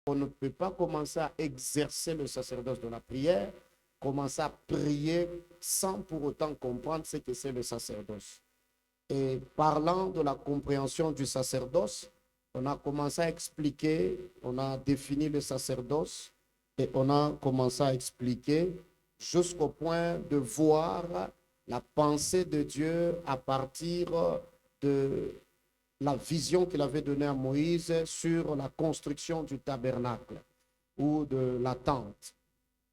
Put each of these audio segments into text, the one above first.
On ne peut pas commencer à exercer le sacerdoce de la prière, commencer à prier sans pour autant comprendre ce que c'est le sacerdoce. Et parlant de la compréhension du sacerdoce, on a commencé à expliquer, on a défini le sacerdoce et on a commencé à expliquer jusqu'au point de voir la pensée de Dieu à partir de la vision qu'il avait donnée à Moïse sur la construction du tabernacle ou de la tente.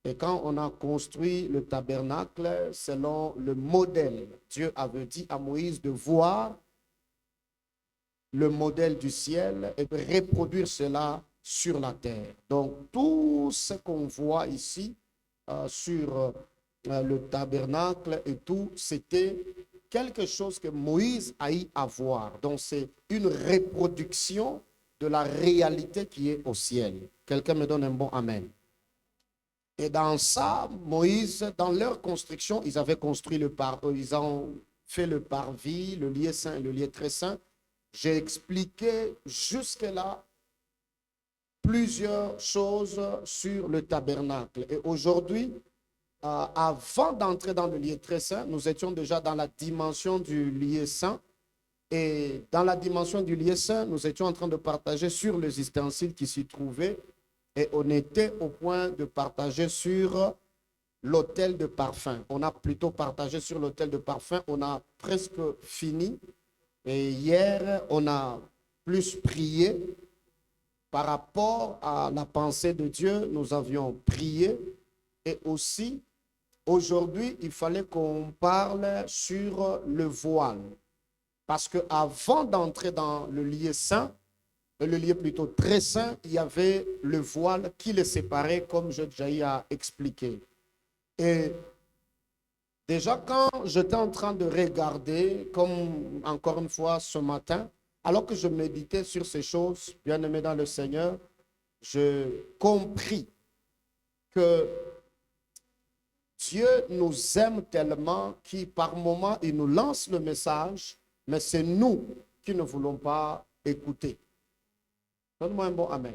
Et quand on a construit le tabernacle selon le modèle, Dieu avait dit à Moïse de voir le modèle du ciel et de reproduire cela sur la terre. Donc tout ce qu'on voit ici sur le tabernacle et tout, c'était quelque chose que Moïse a eu à voir. Donc c'est une reproduction de la réalité qui est au ciel. Quelqu'un me donne un bon amen. Et dans ça, Moïse, dans leur construction, ils avaient construit ils ont fait le parvis, le lieu saint et le lieu très saint. J'ai expliqué jusque-là plusieurs choses sur le tabernacle. Et aujourd'hui, avant d'entrer dans le lieu très saint, nous étions déjà dans la dimension du lieu saint. Et dans la dimension du lieu saint, nous étions en train de partager sur les ustensiles qui s'y trouvaient. Et on était au point de partager sur l'autel de parfum. On a plutôt partagé sur l'autel de parfum. On a presque fini. Et hier, on a plus prié par rapport à la pensée de Dieu. Nous avions prié. Et aussi, aujourd'hui, il fallait qu'on parle sur le voile. Parce qu'avant d'entrer dans le lieu saint, le lieu plutôt très saint, il y avait le voile qui les séparait, comme j'ai déjà eu à expliquer. Et déjà, quand j'étais en train de regarder, comme encore une fois ce matin, alors que je méditais sur ces choses, bien-aimés dans le Seigneur, je compris que Dieu nous aime tellement qu'il, par moments, il nous lance le message, mais c'est nous qui ne voulons pas écouter. Donne-moi un bon amen.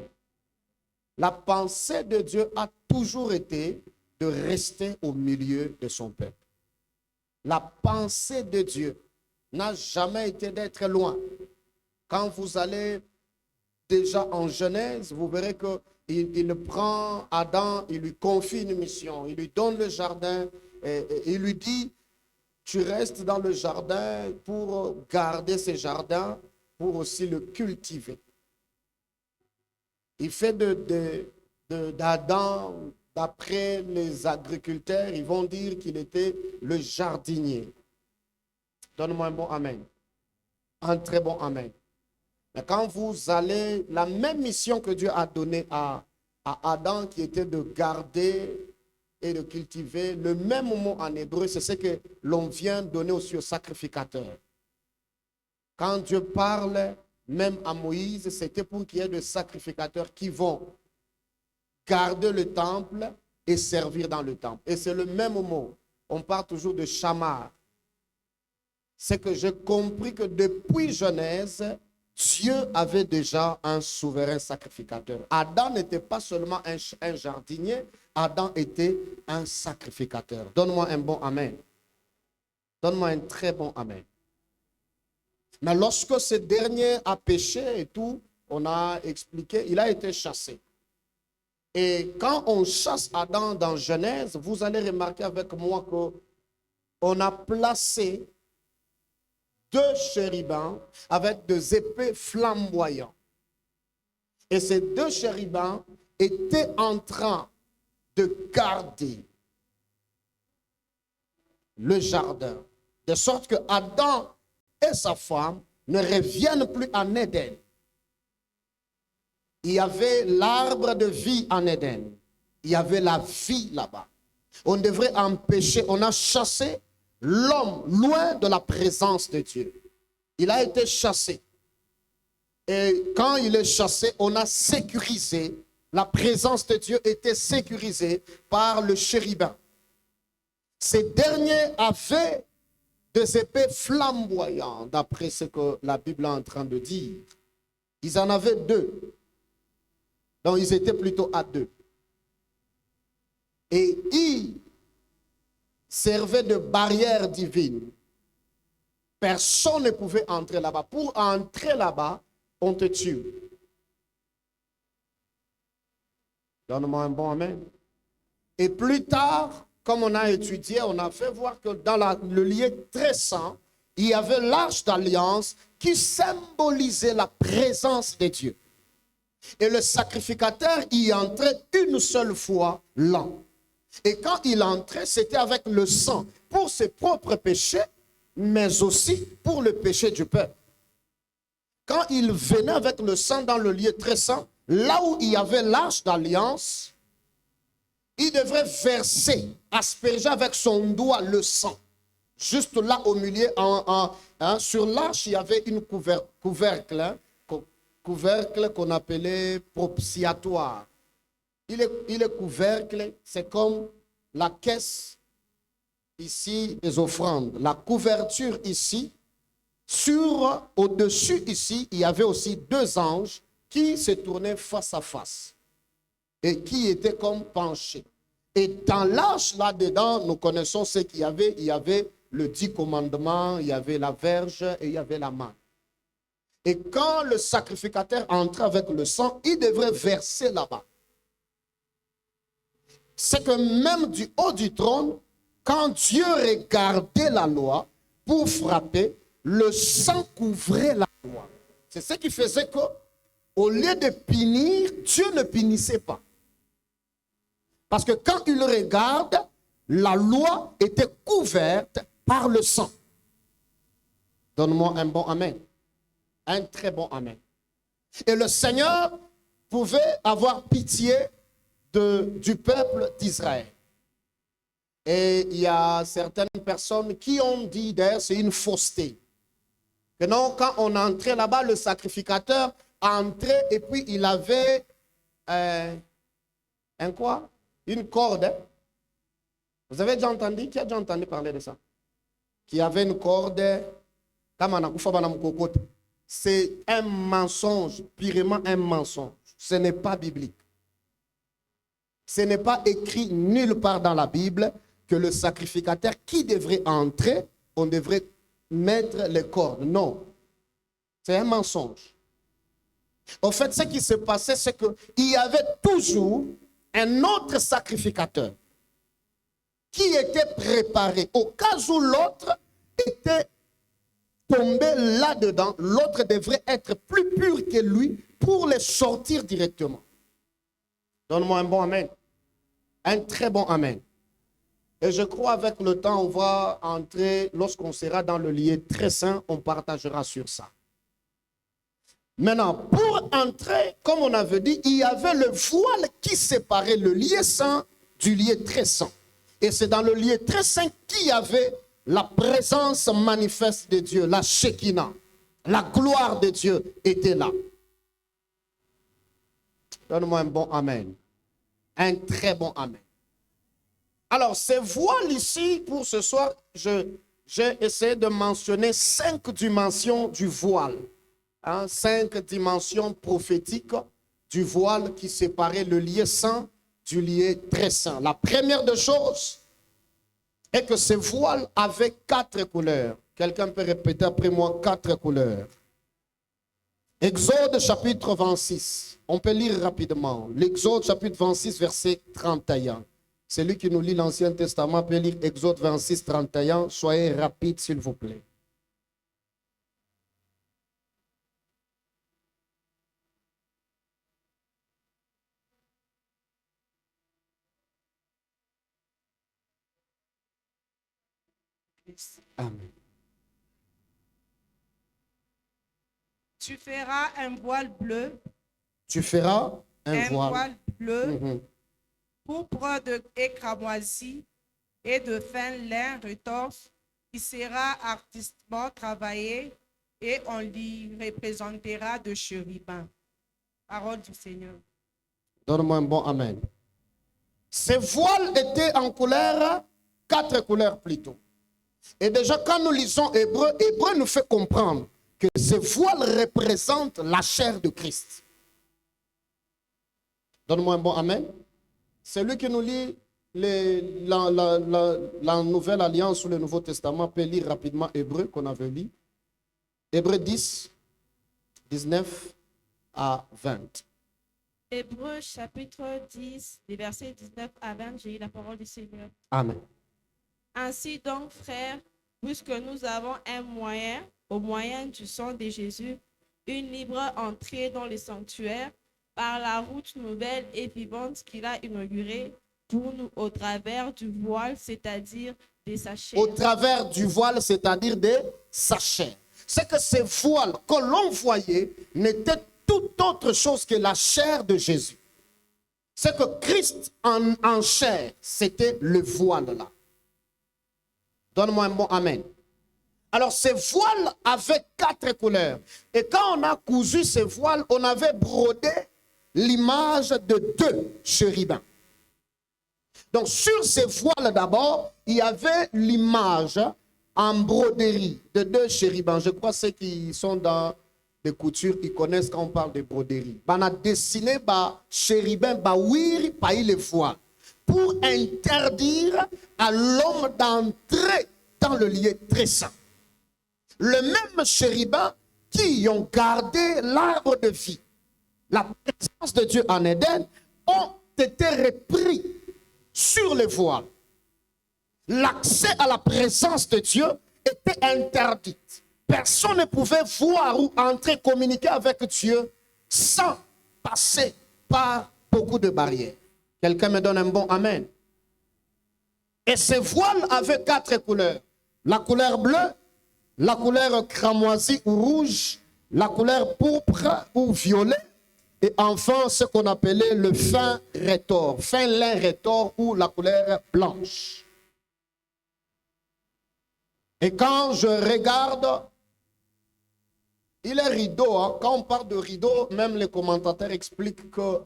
La pensée de Dieu a toujours été de rester au milieu de son peuple. La pensée de Dieu n'a jamais été d'être loin. Quand vous allez déjà en Genèse, vous verrez qu'il prend Adam, il lui confie une mission, il lui donne le jardin et il lui dit, tu restes dans le jardin pour garder ce jardin, pour aussi le cultiver. Il fait d'Adam, d'après les agriculteurs, ils vont dire qu'il était le jardinier. Donne-moi un bon amen. Un très bon amen. Mais quand vous allez, la même mission que Dieu a donnée à Adam, qui était de garder et de cultiver, le même mot en hébreu, c'est ce que l'on vient donner aussi au sacrificateur. Quand Dieu parle, même à Moïse, c'était pour qu'il y ait des sacrificateurs qui vont garder le temple et servir dans le temple. Et c'est le même mot. On parle toujours de chamar. C'est que j'ai compris que depuis Genèse, Dieu avait déjà un souverain sacrificateur. Adam n'était pas seulement un jardinier, Adam était un sacrificateur. Donne-moi un bon amen. Donne-moi un très bon amen. Mais lorsque ce dernier a péché et tout, on a expliqué, il a été chassé. Et quand on chasse Adam dans Genèse, vous allez remarquer avec moi qu'on a placé deux chérubins avec des épées flamboyantes. Et ces deux chérubins étaient en train de garder le jardin, de sorte que Adam et sa femme ne reviennent plus en Éden. Il y avait l'arbre de vie en Éden. Il y avait la vie là-bas. On devrait empêcher, on a chassé l'homme loin de la présence de Dieu. Il a été chassé. Et quand il est chassé, on a sécurisé. La présence de Dieu était sécurisée par le chérubin. Ces derniers avaient des épées flamboyantes, d'après ce que la Bible est en train de dire. Ils en avaient deux. Donc, ils étaient plutôt à 2. Et ils servaient de barrière divine. Personne ne pouvait entrer là-bas. Pour entrer là-bas, on te tue. Donne-moi un bon amen. Et plus tard, comme on a étudié, on a fait voir que dans le lieu très saint, il y avait l'arche d'alliance qui symbolisait la présence de Dieu. Et le sacrificateur y entrait une seule fois l'an. Et quand il entrait, c'était avec le sang pour ses propres péchés, mais aussi pour le péché du peuple. Quand il venait avec le sang dans le lieu très saint, là où il y avait l'arche d'alliance, il devrait verser, asperger avec son doigt le sang. Juste là au milieu, sur l'arche, il y avait une couvercle qu'on appelait propitiatoire. Il est couvercle, c'est comme la caisse ici des offrandes. La couverture ici, au-dessus ici, il y avait aussi 2 anges qui se tournaient face à face et qui étaient comme penchés. Et dans l'arche là-dedans, nous connaissons ce qu'il y avait. Il y avait le 10 commandements, il y avait la verge et il y avait la main. Et quand le sacrificateur entrait avec le sang, il devrait verser là-bas. C'est que même du haut du trône, quand Dieu regardait la loi pour frapper, le sang couvrait la loi. C'est ce qui faisait que, au lieu de punir, Dieu ne punissait pas. Parce que quand il regarde, la loi était couverte par le sang. Donne-moi un bon amen. Un très bon amen. Et le Seigneur pouvait avoir pitié du peuple d'Israël. Et il y a certaines personnes qui ont dit, d'ailleurs, c'est une fausseté. Que non, quand on entrait là-bas, le sacrificateur entrait et puis il avait un quoi? Une corde. Hein? Vous avez déjà entendu? Qui a déjà entendu parler de ça? Qui avait une corde. C'est un mensonge, purement un mensonge. Ce n'est pas biblique. Ce n'est pas écrit nulle part dans la Bible que le sacrificateur qui devrait entrer, on devrait mettre les cordes. Non. C'est un mensonge. En fait, ce qui se passait, c'est qu'il y avait toujours un autre sacrificateur qui était préparé. Au cas où l'autre était tombé là-dedans, l'autre devrait être plus pur que lui pour les sortir directement. Donne-moi un bon amen. Un très bon amen. Et je crois avec le temps, on va entrer, lorsqu'on sera dans le lieu très saint, on partagera sur ça. Maintenant, pour entrer, comme on avait dit, il y avait le voile qui séparait le lieu saint du lieu très saint. Et c'est dans le lieu très saint qu'il y avait la présence manifeste de Dieu, la Shekinah. La gloire de Dieu était là. Donne-moi un bon amen. Un très bon amen. Alors, ces voiles ici, pour ce soir, j'ai essayé de mentionner 5 dimensions du voile. 5 dimensions prophétiques du voile qui séparait le lieu saint du lieu très saint. La première des choses est que ce voile avait 4 couleurs. Quelqu'un peut répéter après moi 4 couleurs. Exode chapitre 26. On peut lire rapidement. L'Exode chapitre 26, verset 31. Celui qui nous lit l'Ancien Testament peut lire Exode 26, 31. Soyez rapide, s'il vous plaît. Amen. Tu feras un voile bleu. Tu feras un voile bleu, pourpre et cramoisi et de fin lin rétorse, qui sera artistement travaillé et on l'y représentera de chérubins. Parole du Seigneur. Donne-moi un bon amen. Ces voiles étaient en couleur, 4 couleurs plutôt. Et déjà, quand nous lisons Hébreu, Hébreu nous fait comprendre que ces voiles représentent la chair de Christ. Donne-moi un bon amen. Celui qui nous lit la Nouvelle Alliance ou le Nouveau Testament peut lire rapidement Hébreu qu'on avait lu. Hébreu 10, 19 à 20. Hébreux chapitre 10, des versets 19 à 20, j'ai eu la parole du Seigneur. Amen. Ainsi donc, frères, puisque nous avons un moyen, au moyen du sang de Jésus, une libre entrée dans le sanctuaire, par la route nouvelle et vivante qu'il a inaugurée pour nous au travers du voile, c'est-à-dire de sa chair. Au travers du voile, c'est-à-dire de sa chair. C'est que ces voiles que l'on voyait n'étaient tout autre chose que la chair de Jésus. C'est que Christ en chair, c'était le voile là. Donne-moi un bon amen. Alors ces voiles avaient 4 couleurs. Et quand on a cousu ces voiles, on avait brodé l'image de 2 chérubins. Donc sur ces voiles d'abord, il y avait l'image en broderie de 2 chérubins. Je crois que ceux qui sont dans les coutures, ils connaissent quand on parle de broderie. On a dessiné chérubin, oui, les voiles, pour interdire à l'homme d'entrer dans le lieu très saint. Le même chérubin qui ont gardé l'arbre de vie, la présence de Dieu en Éden, ont été repris sur les voiles. L'accès à la présence de Dieu était interdit. Personne ne pouvait voir ou entrer, communiquer avec Dieu sans passer par beaucoup de barrières. Quelqu'un me donne un bon amen. Et ces voiles avaient 4 couleurs. La couleur bleue, la couleur cramoisie ou rouge, la couleur pourpre ou violet, et enfin ce qu'on appelait le fin rétord, fin lin rétord ou la couleur blanche. Et quand je regarde, il est rideau, hein? Quand on parle de rideau, même les commentateurs expliquent que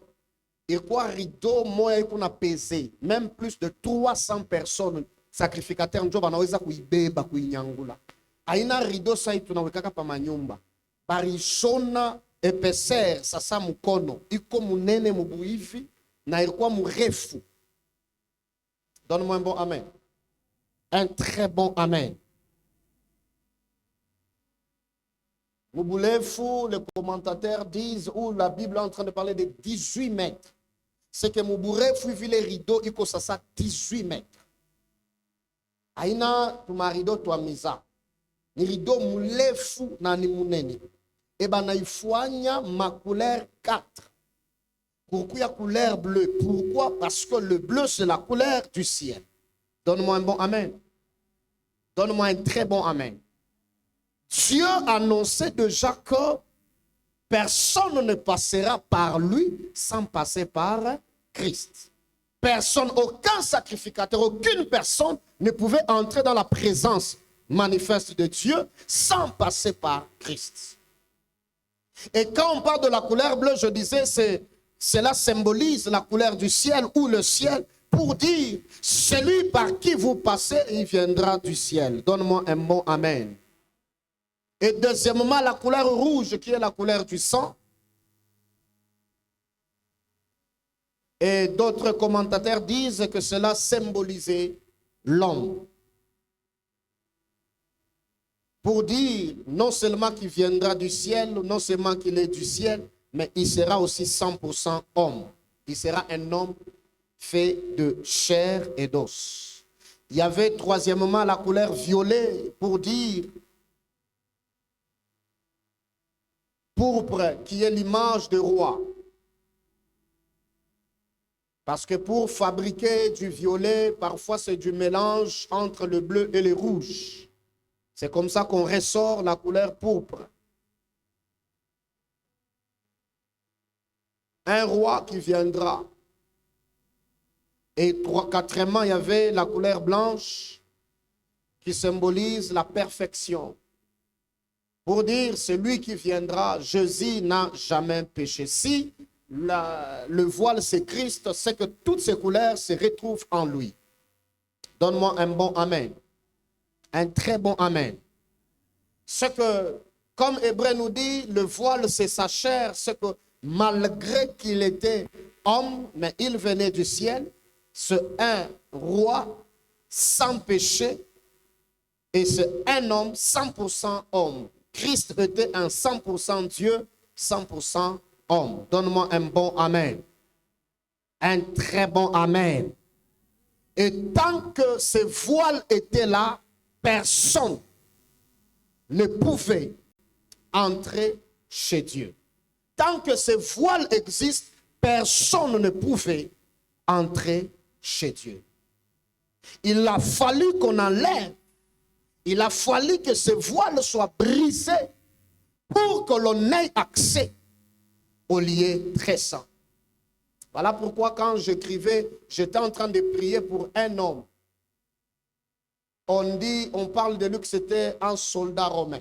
il quoi rideau, moi, qu'on a pesé, même plus de 300 personnes sacrificateurs, njo banaweza kuibeba kuinyangula. Aina rideau sa tunawekaka pa manyumba. Barishona épaisseur sasa mukono, iko munene mubuivi na ilikuwa murefu. Donne-moi un bon amen. Un très bon amen. Mouboulefou, les commentateurs disent, ou la Bible est en train de parler de 18 mètres. C'est que Mouboulefou vit les rideaux, il faut ça 18 mètres. Aina, tu ma rideau, tu misa. Ni rideau moulefu na ni munene. Et ben, na ifoanya ma couleur 4. Pourquoi la couleur bleue? Pourquoi? Parce que le bleu, c'est la couleur du ciel. Donne-moi un bon amen. Donne-moi un très bon amen. Dieu annonçait déjà que personne ne passera par lui sans passer par Christ. Personne, aucun sacrificateur, aucune personne ne pouvait entrer dans la présence manifeste de Dieu sans passer par Christ. Et quand on parle de la couleur bleue, je disais, cela symbolise la couleur du ciel ou le ciel pour dire, celui par qui vous passez, il viendra du ciel. Donne-moi un bon amen. Et deuxièmement, la couleur rouge qui est la couleur du sang. Et d'autres commentateurs disent que cela symbolisait l'homme. Pour dire non seulement qu'il viendra du ciel, non seulement qu'il est du ciel, mais il sera aussi 100% homme. Il sera un homme fait de chair et d'os. Il y avait troisièmement la couleur violet pour dire pourpre, qui est l'image de roi. Parce que pour fabriquer du violet, parfois c'est du mélange entre le bleu et le rouge. C'est comme ça qu'on ressort la couleur pourpre. Un roi qui viendra. Et quatrièmement, il y avait la couleur blanche qui symbolise la perfection. Pour dire, celui qui viendra, Jésus n'a jamais péché. Si le voile c'est Christ, c'est que toutes ces couleurs se retrouvent en lui. Donne-moi un bon amen. Un très bon amen. C'est que, comme Hébreu nous dit, le voile c'est sa chair, c'est que malgré qu'il était homme, mais il venait du ciel, c'est un roi sans péché et c'est un homme 100% homme. Christ était un 100% Dieu, 100% homme. Donne-moi un bon amen. Un très bon amen. Et tant que ces voiles étaient là, personne ne pouvait entrer chez Dieu. Tant que ces voiles existent, personne ne pouvait entrer chez Dieu. Il a fallu qu'on enlève, il a fallu que ces voiles soient brisées pour que l'on ait accès au lieu très saint. Voilà pourquoi quand j'écrivais, j'étais en train de prier pour un homme. On parle de lui que c'était un soldat romain.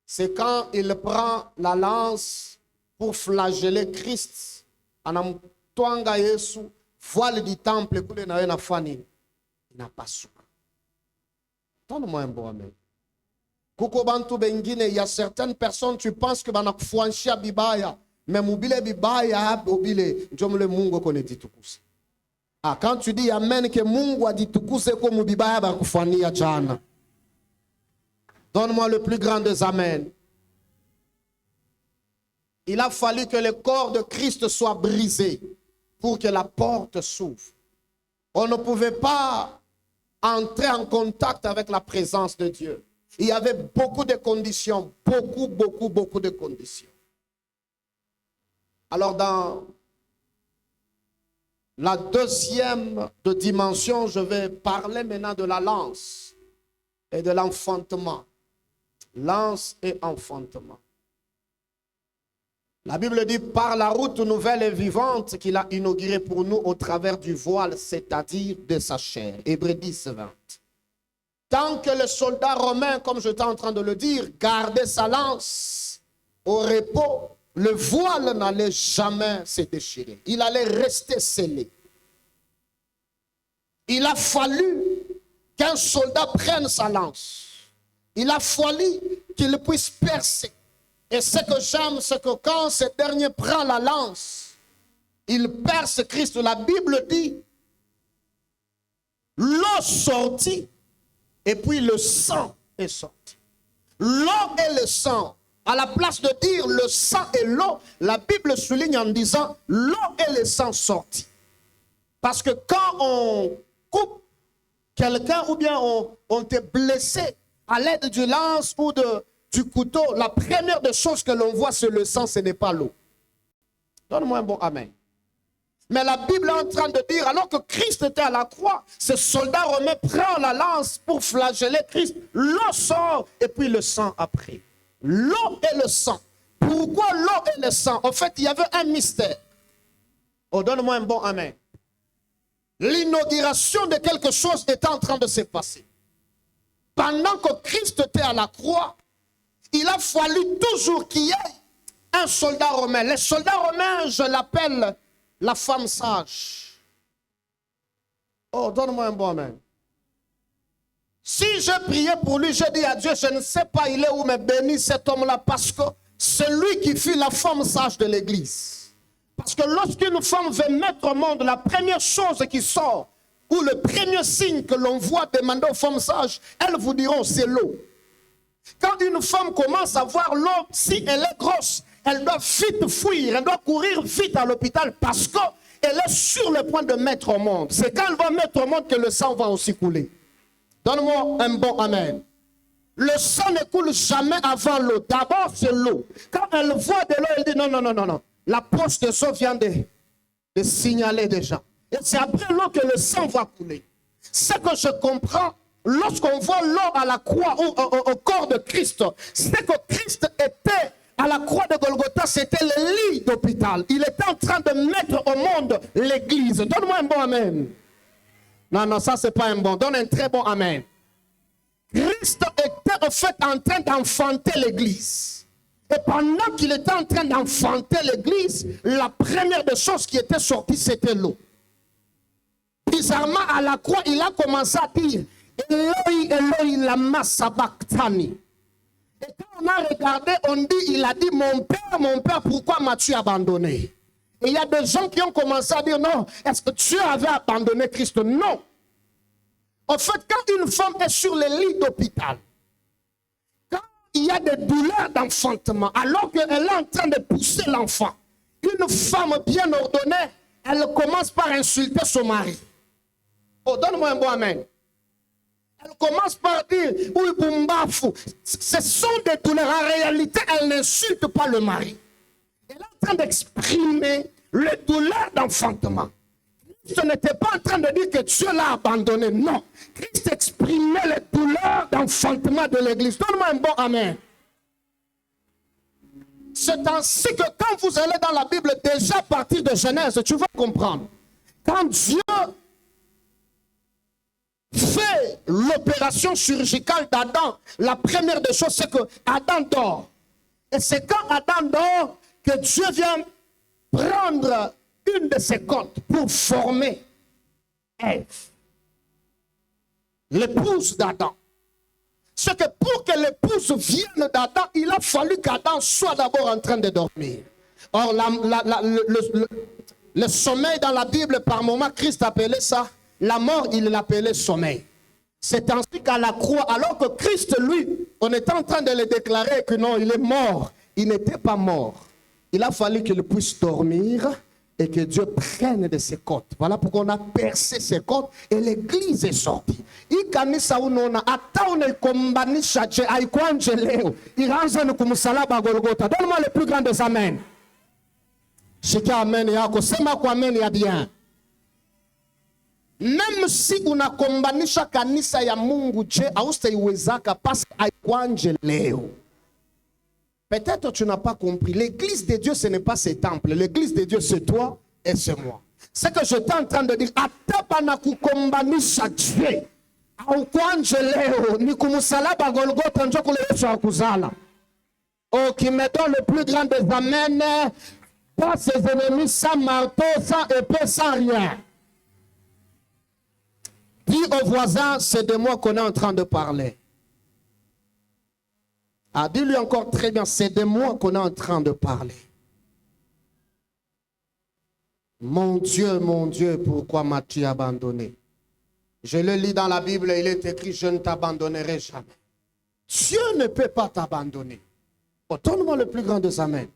C'est quand il prend la lance pour flageller Christ. Anamtwanga Yesu, voile du temple, il n'a pas su. Donne-moi un bon amen. Kukobantu bengine, il y a certaines personnes, tu penses que banakfuanshia bibaya, mais mobile bibaya, mobile, jomle mungo kone ditukusa. Ah, quand tu dis amen que mungu a ditukuse comme bibaya bakufania jana. Donne-moi le plus grand des amen. Il a fallu que le corps de Christ soit brisé pour que la porte s'ouvre. On ne pouvait pas entrer en contact avec la présence de Dieu. Il y avait beaucoup de conditions, beaucoup de conditions. Alors dans la deuxième dimension, je vais parler maintenant de la lance et de l'enfantement. Lance et enfantement. La Bible dit par la route nouvelle et vivante qu'il a inaugurée pour nous au travers du voile, c'est-à-dire de sa chair. Hébreux 10, 20. Tant que le soldat romain, comme j'étais en train de le dire, gardait sa lance au repos, le voile n'allait jamais se déchirer. Il allait rester scellé. Il a fallu qu'un soldat prenne sa lance. Il a fallu qu'il puisse percer. Et ce que j'aime, c'est que quand ce dernier prend la lance, il perce Christ. La Bible dit, l'eau sortit et puis le sang est sorti. L'eau et le sang. À la place de dire le sang et l'eau, la Bible souligne en disant l'eau et le sang sortis. Parce que quand on coupe quelqu'un ou bien on t'est blessé à l'aide du lance ou du couteau, la première des choses que l'on voit c'est le sang, ce n'est pas l'eau. Donne-moi un bon amen. Mais la Bible est en train de dire, alors que Christ était à la croix, ce soldat romain prend la lance pour flageller Christ. L'eau sort et puis le sang après. L'eau et le sang. Pourquoi l'eau et le sang? En fait, il y avait un mystère. Oh, donne-moi un bon amen. L'inauguration de quelque chose est en train de se passer. Pendant que Christ était à la croix, il a fallu toujours qu'il y ait un soldat romain. Les soldats romains, je l'appelle la femme sage. Oh, donne-moi un bon amen. Si je priais pour lui, je dis à Dieu, je ne sais pas il est où, mais bénis cet homme-là parce que c'est lui qui fut la femme sage de l'église. Parce que lorsqu'une femme veut mettre au monde, la première chose qui sort, ou le premier signe que l'on voit demander aux femmes sages, elles vous diront c'est l'eau. Quand une femme commence à voir l'eau, si elle est grosse, elle doit vite fuir, elle doit courir vite à l'hôpital parce qu'elle est sur le point de mettre au monde. C'est quand elle va mettre au monde que le sang va aussi couler. Donne-moi un bon amen. Le sang ne coule jamais avant l'eau. D'abord, c'est l'eau. Quand elle voit de l'eau, elle dit non. La poche de sang vient de signaler déjà. Et c'est après l'eau que le sang va couler. Ce que je comprends, lorsqu'on voit l'eau à la croix ou au corps de Christ, c'est que Christ était à la croix de Golgotha, c'était le lit d'hôpital. Il était en train de mettre au monde l'église. Donne-moi un bon amen. Non, ça c'est pas un bon. Donne un très bon amen. Christ était en fait en train d'enfanter l'église. Et pendant qu'il était en train d'enfanter l'église, la première des choses qui était sortie, c'était l'eau. Bizarrement, à la croix, il a commencé à dire Eloi, Eloi, lama sabachthani. Et quand on a regardé, on dit, il a dit, mon père, pourquoi m'as-tu abandonné? Et il y a des gens qui ont commencé à dire, non, est-ce que Dieu avait abandonné Christ? Non. En fait, quand une femme est sur le lit d'hôpital, quand il y a des douleurs d'enfantement, alors qu'elle est en train de pousser l'enfant, une femme bien ordonnée, elle commence par insulter son mari. Oh, donne-moi un bon amen. Elle commence par dire, oui, Bumbafou. Ce sont des douleurs. En réalité, elle n'insulte pas le mari. Elle est en train d'exprimer les douleurs d'enfantement. Christ n'était pas en train de dire que Dieu l'a abandonné. Non. Christ exprimait les douleurs d'enfantement de l'Église. Donne-moi un bon amen. C'est ainsi que quand vous allez dans la Bible, déjà à partir de Genèse, tu vas comprendre. Quand Dieu fait l'opération chirurgicale d'Adam, la première des choses, c'est que Adam dort. Et c'est quand Adam dort que Dieu vient prendre une de ses côtes pour former Ève, l'épouse d'Adam. C'est que pour que l'épouse vienne d'Adam, il a fallu qu'Adam soit d'abord en train de dormir. Or, le sommeil dans la Bible, par moment, Christ appelait ça, la mort, il l'appelait sommeil. C'est ainsi qu'à la croix, alors que Christ, lui, on était en train de le déclarer que non, il est mort. Il n'était pas mort. Il a fallu qu'il puisse dormir et que Dieu prenne de ses côtes. Voilà pourquoi on a percé ses côtes et l'église est sortie. Donne-moi le plus grand des amen. Même si unakombanisha kanisa ya Mungu, je haustaiwezaka parce que haikwanje leo. Peut-être tu n'as pas compris. L'église de Dieu, ce n'est pas ses temples. L'église de Dieu, c'est toi et c'est moi. C'est que je suis en train de dire, atapana kukombanisha Dieu. Haukwanje leo ni kumusalaba Golgotha njo kule Yesu akuzala. Oh, qui me donne le plus grand des amens, pas ses ennemis sans marteau, sans épée, sans rien. Dis au voisin, c'est de moi qu'on est en train de parler. Ah, dis-lui encore très bien, c'est de moi qu'on est en train de parler. Mon Dieu, pourquoi m'as-tu abandonné? Je le lis dans la Bible, il est écrit, je ne t'abandonnerai jamais. Dieu ne peut pas t'abandonner. Oh, donne-moi le plus grand des amens.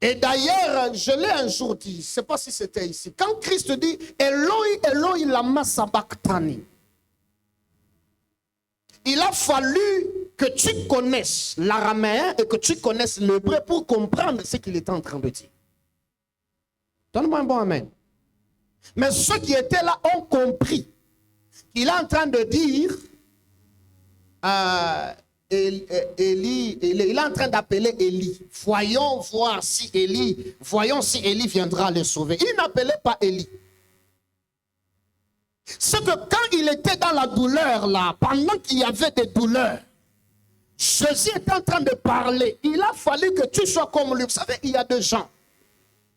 Et d'ailleurs, je l'ai un jour dit, je ne sais pas si c'était ici, quand Christ dit, Eloi, Eloi, lama sabachthani. Il a fallu que tu connaisses l'araméen et que tu connaisses l'hébreu pour comprendre ce qu'il est en train de dire. Donne-moi un bon amen. Mais ceux qui étaient là ont compris qu'il est en train de dire, il est en train d'appeler Élie. Voyons si Élie viendra le sauver. Il n'appelait pas Élie. C'est que quand il était dans la douleur là, pendant qu'il y avait des douleurs, Jésus est en train de parler. Il a fallu que tu sois comme lui. Vous savez, il y a des gens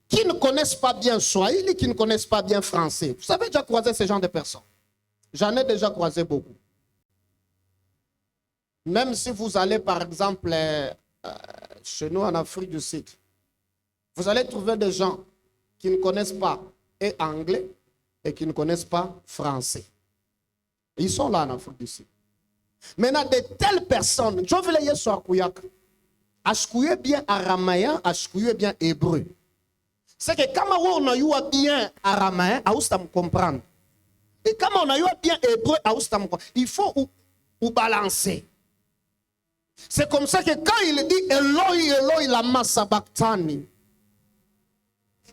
qui ne connaissent pas bien Swahili, qui ne connaissent pas bien français. Vous avez déjà croisé ce genre de personnes? J'en ai déjà croisé beaucoup. Même si vous allez, par exemple, chez nous en Afrique du Sud, vous allez trouver des gens qui ne connaissent pas et anglais et qui ne connaissent pas français. Ils sont là en Afrique du Sud. Maintenant, de telles personnes, je veux les sur Kouyak, ashkouye bien araméen, ashkouye bien hébreu. C'est que quand on a bien araméen, à me comprendre. Et quand on a bien hébreu, à me comprendre. Il faut ou balancer. C'est comme ça que quand il dit Eloi, Eloi, lama sabachthani,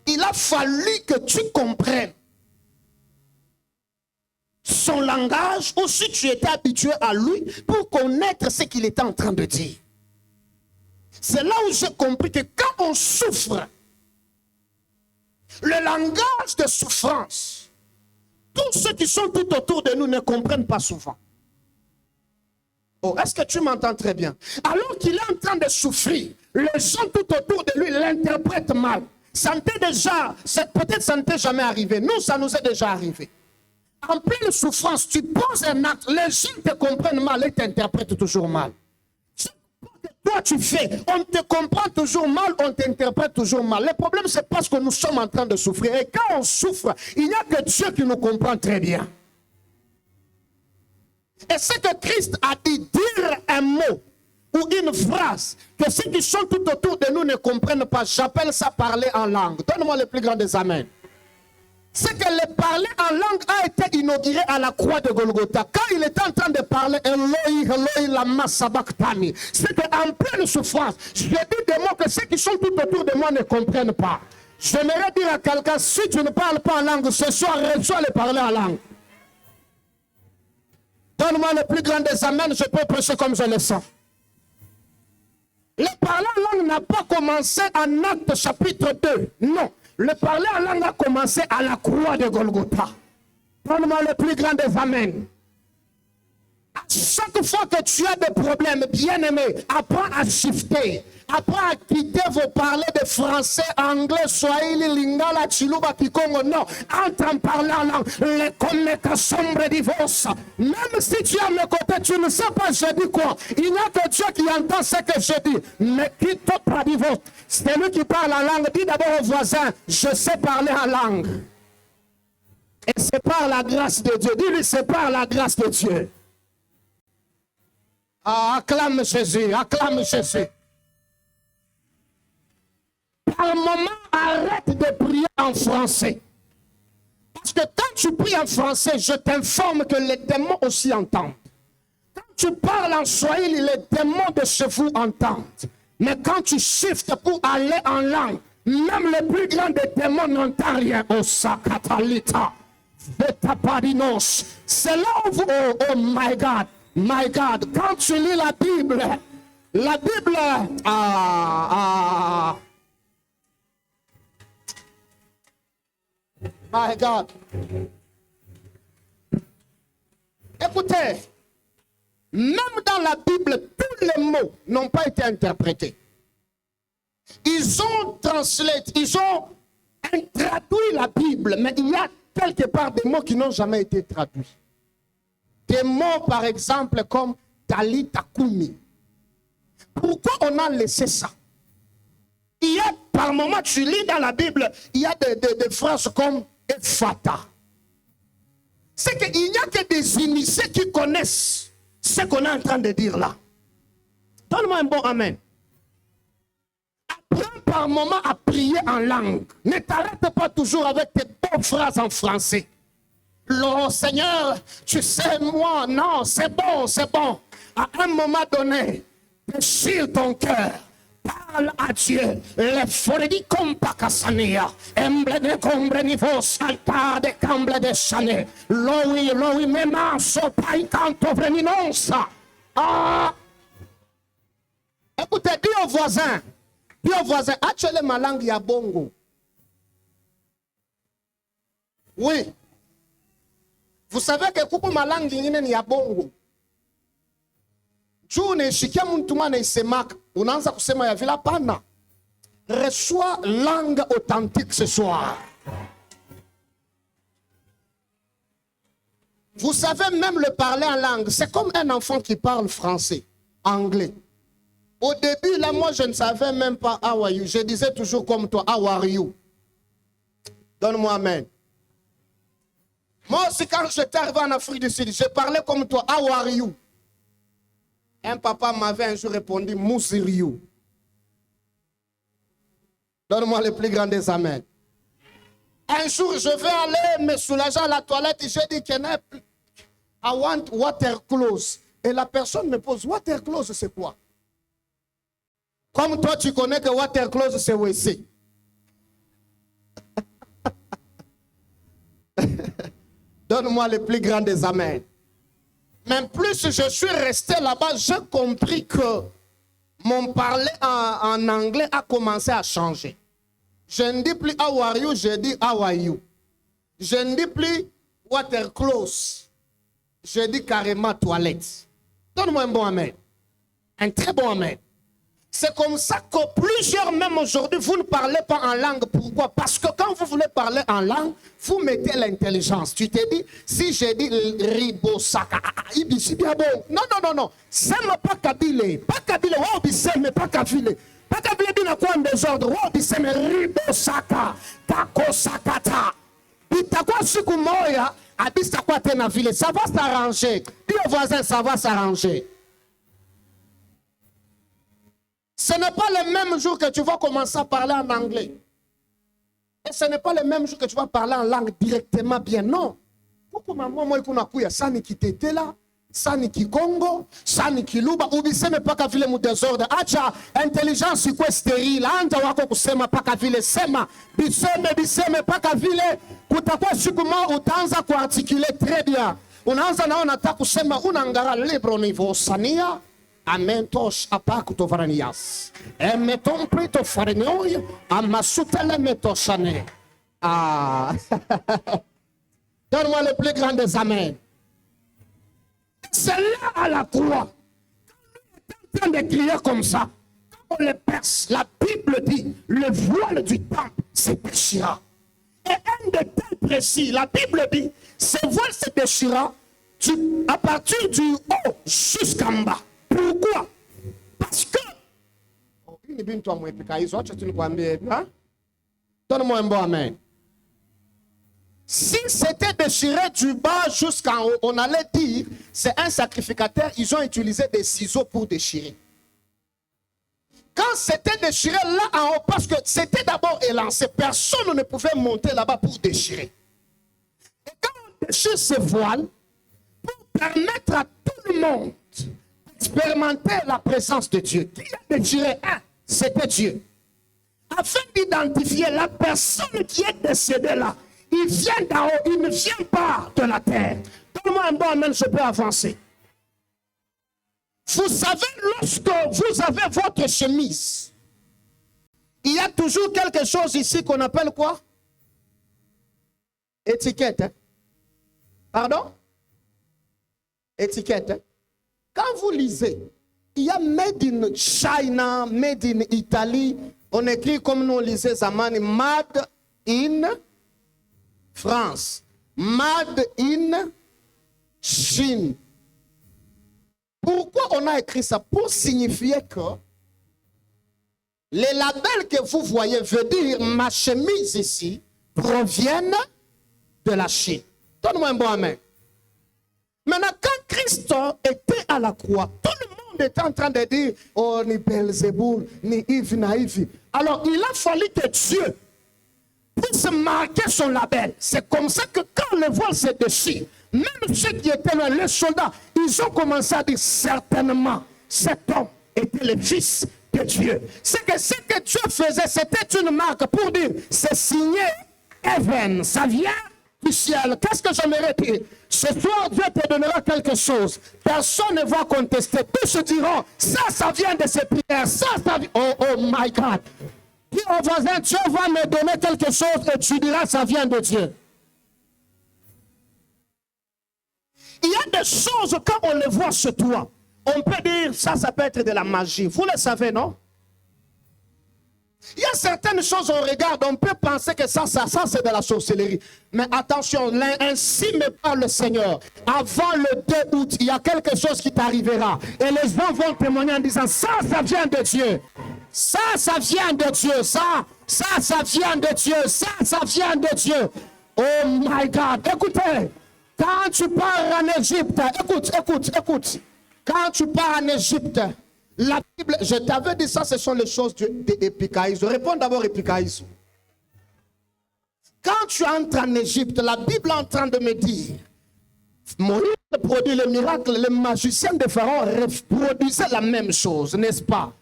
il a fallu que tu comprennes son langage ou si tu étais habitué à lui pour connaître ce qu'il était en train de dire. C'est là où j'ai compris que quand on souffre, le langage de souffrance, tous ceux qui sont tout autour de nous ne comprennent pas souvent. Oh, est-ce que tu m'entends très bien? Alors qu'il est en train de souffrir, les gens tout autour de lui l'interprètent mal. Peut-être ça ne t'est jamais arrivé. Nous, ça nous est déjà arrivé. En pleine souffrance, tu poses un acte, les gens te comprennent mal et t'interprètent toujours mal. Tu poses toi tu fais, on te comprend toujours mal, on t'interprète toujours mal. Le problème, c'est parce que nous sommes en train de souffrir. Et quand on souffre, il n'y a que Dieu qui nous comprend très bien. Et c'est que Christ a dit, dire un mot ou une phrase que ceux qui sont tout autour de nous ne comprennent pas. J'appelle ça parler en langue. Donne-moi le plus grand des amens. C'est que le parler en langue a été inauguré à la croix de Golgotha. Quand il était en train de parler, Eloi, Eloi, lama sabachthani, c'est qu'en pleine souffrance, je dis des mots que ceux qui sont tout autour de moi ne comprennent pas. J'aimerais dire à quelqu'un, si tu ne parles pas en langue, ce soir, reçois le parler en langue. Donne-moi le plus grand des amens, je peux prêcher comme je le sens. Le parler en langue n'a pas commencé en Actes chapitre 2, non. Le parler en langue a commencé à la croix de Golgotha. Donne-moi le plus grand des amens. Chaque fois que tu as des problèmes, bien-aimé, apprends à shifter. Apprends à quitter vos parler de français, anglais, swahili, lingala, chiluba, kikongo. Non, entre en parlant en langue. Les commettants sombres divorce. Même si tu es à mes côtés, tu ne sais pas je dis quoi. Il n'y a que Dieu qui entend ce que je dis. Mais quitte pas divorce. C'est lui qui parle en langue. Dis d'abord au voisin, je sais parler en langue. Et c'est par la grâce de Dieu. Dis-lui, c'est par la grâce de Dieu. Ah, acclame Jésus, acclame Jésus. Par moment, arrête de prier en français. Parce que quand tu pries en français, je t'informe que les démons aussi entendent. Quand tu parles en swahili, les démons de chez vous entendent. Mais quand tu shiftes pour aller en langue, même les plus grands des démons n'entendent rien. Oh, Sakatalita, Vetaparinos. C'est là où vous, oh my God. My God, quand tu lis la Bible, my God. Écoutez, même dans la Bible, tous les mots n'ont pas été interprétés. Ils ont translate, ils ont traduit la Bible, mais il y a quelque part des mots qui n'ont jamais été traduits. Des mots, par exemple, comme Talita Kumi. Pourquoi on a laissé ça? Il y a, par moment, tu lis dans la Bible, il y a des phrases comme Efata. C'est qu'il n'y a que des initiés qui connaissent ce qu'on est en train de dire là. Donne-moi un bon amen. Apprends par moment à prier en langue. Ne t'arrête pas toujours avec tes bonnes phrases en français. Oh Seigneur, tu sais, moi, non, c'est bon, c'est bon. À un moment donné, déchire ton cœur. Parle à Dieu. Le foredi compacasania. Emblene combre niveau salta de camble de chané. Loi, memaso, pai canto vreninonsa. Ah! Écoutez, dis au voisin, actuellement ma langue ya bongo. Oui. Vous savez que kuko malangi ingine ni ya bongo. Juu unaishikia mtu mwana isemaka, unaanza kusema ya vila pana. Reçois langue authentique ce soir. Vous savez, même le parler en langue, c'est comme un enfant qui parle français, anglais. Au début, là, moi, je ne savais même pas how are you. Je disais toujours comme toi, how are you. Donne-moi amen. Moi aussi, quand j'étais arrivé en Afrique du Sud, je parlais comme toi. How are you? Un papa m'avait un jour répondu, Mousiriou. Donne-moi le plus grand des amens. Un jour, je vais aller me soulager à la toilette et je dis, I want water close. Et la personne me pose, water close, c'est quoi? Comme toi, tu connais que water close, c'est WC. Donne-moi le plus grand des amens. Mais plus je suis resté là-bas, j'ai compris que mon parler en anglais a commencé à changer. Je ne dis plus how are you, je dis how are you. Je ne dis plus water close. Je dis carrément toilette. Donne-moi un bon amen. Un très bon amen. C'est comme ça que plusieurs, même aujourd'hui, vous ne parlez pas en langue. Pourquoi? Parce que quand vous voulez parler en langue, vous mettez l'intelligence. Tu te dis, si j'ai dit ribosaka, non, non, non, non. C'est pas kabyle. Pas kabyle, mais pas kabyle. Pas kabyle, il y a quoi en désordre? Mais ribosaka, kakosakata. Itakwa siku moya, abisa kwa tena vile. Ça va s'arranger. Dis au voisin, ça va s'arranger. Ce n'est pas le même jour que tu vas commencer à parler en anglais. Et ce n'est pas le même jour que tu vas parler en langue directement bien. Non. Pourquoi moi, je sani ki tete là, sani ki Congo, sani ki Luba, ubiseme paka vile mu désordre. Acha intelligence iko stérile. Anja wako kusema paka vile sema. Biseme paka vile. Kutakuwa siku moja utaanza kuarticuler très bien. Unaanza naona nataka kusema unangara libro niveau sania. Amentos apakutovaranias. Emeton prito farinoi amasutele metosane. Ah. Donne-moi le plus grand des amens. C'est là à la croix. Quand on est en train de crier comme ça, quand on le perce, la Bible dit, le voile du temple se déchira. Et un détail précis, la Bible dit, ce voile se déchira à partir du haut jusqu'en bas. Pourquoi? Parce que... Donne-moi un bon amen. Si c'était déchiré du bas jusqu'en haut, on allait dire, c'est un sacrificateur, ils ont utilisé des ciseaux pour déchirer. Quand c'était déchiré là en haut, parce que c'était d'abord élancé, personne ne pouvait monter là-bas pour déchirer. Et quand on déchire ce voile, pour permettre à tout le monde expérimenter la présence de Dieu. Qui a déchiré un? C'était Dieu. Afin d'identifier la personne qui est décédée là, il vient d'en haut, il ne vient pas de la terre. Donne-moi un bon amen, je peux avancer. Vous savez, lorsque vous avez votre chemise, il y a toujours quelque chose ici qu'on appelle quoi? Étiquette. Hein? Pardon? Étiquette. Hein? Quand vous lisez, il y a Made in China, Made in Italy. On écrit comme nous lisons Zamani, Made in France, Made in Chine. Pourquoi on a écrit ça? Pour signifier que les labels que vous voyez veut dire ma chemise ici proviennent de la Chine. Donne-moi un bon amen. Maintenant, quand Christ était à la croix, tout le monde était en train de dire, oh, ni Belzéboul, ni Yves Naïvi. Alors, il a fallu que Dieu puisse marquer son label. C'est comme ça que quand le voile se déchire, même ceux qui étaient là, les soldats, ils ont commencé à dire, certainement, cet homme était le fils de Dieu. C'est que ce que Dieu faisait, c'était une marque pour dire, c'est signé Even. Ça vient du ciel. Qu'est-ce que j'aimerais dire? Ce soir, Dieu te donnera quelque chose. Personne ne va contester. Tous se diront, ça vient de ses prières. Ça vient... Oh my God. Dis au voisin, Dieu va me donner quelque chose et tu diras, ça vient de Dieu. Il y a des choses, quand on les voit sur toi, on peut dire, ça peut être de la magie. Vous le savez, non? Il y a certaines choses, on regarde, on peut penser que ça c'est de la sorcellerie. Mais attention, ainsi me parle le Seigneur. Avant le 2 août, il y a quelque chose qui t'arrivera. Et les gens vont témoigner en disant, ça vient de Dieu. Ça vient de Dieu. Ça vient de Dieu. Ça vient de Dieu. Oh my God. Écoutez, quand tu pars en Égypte, écoute. Quand tu pars en Égypte, la Bible, je t'avais dit ça, ce sont les choses d'Épikaïs. Réponds d'abord Épikaïs. Quand tu entres en Égypte, la Bible est en train de me dire, Moïse produit le miracle, les magiciens de Pharaon reproduisaient la même chose, n'est-ce pas?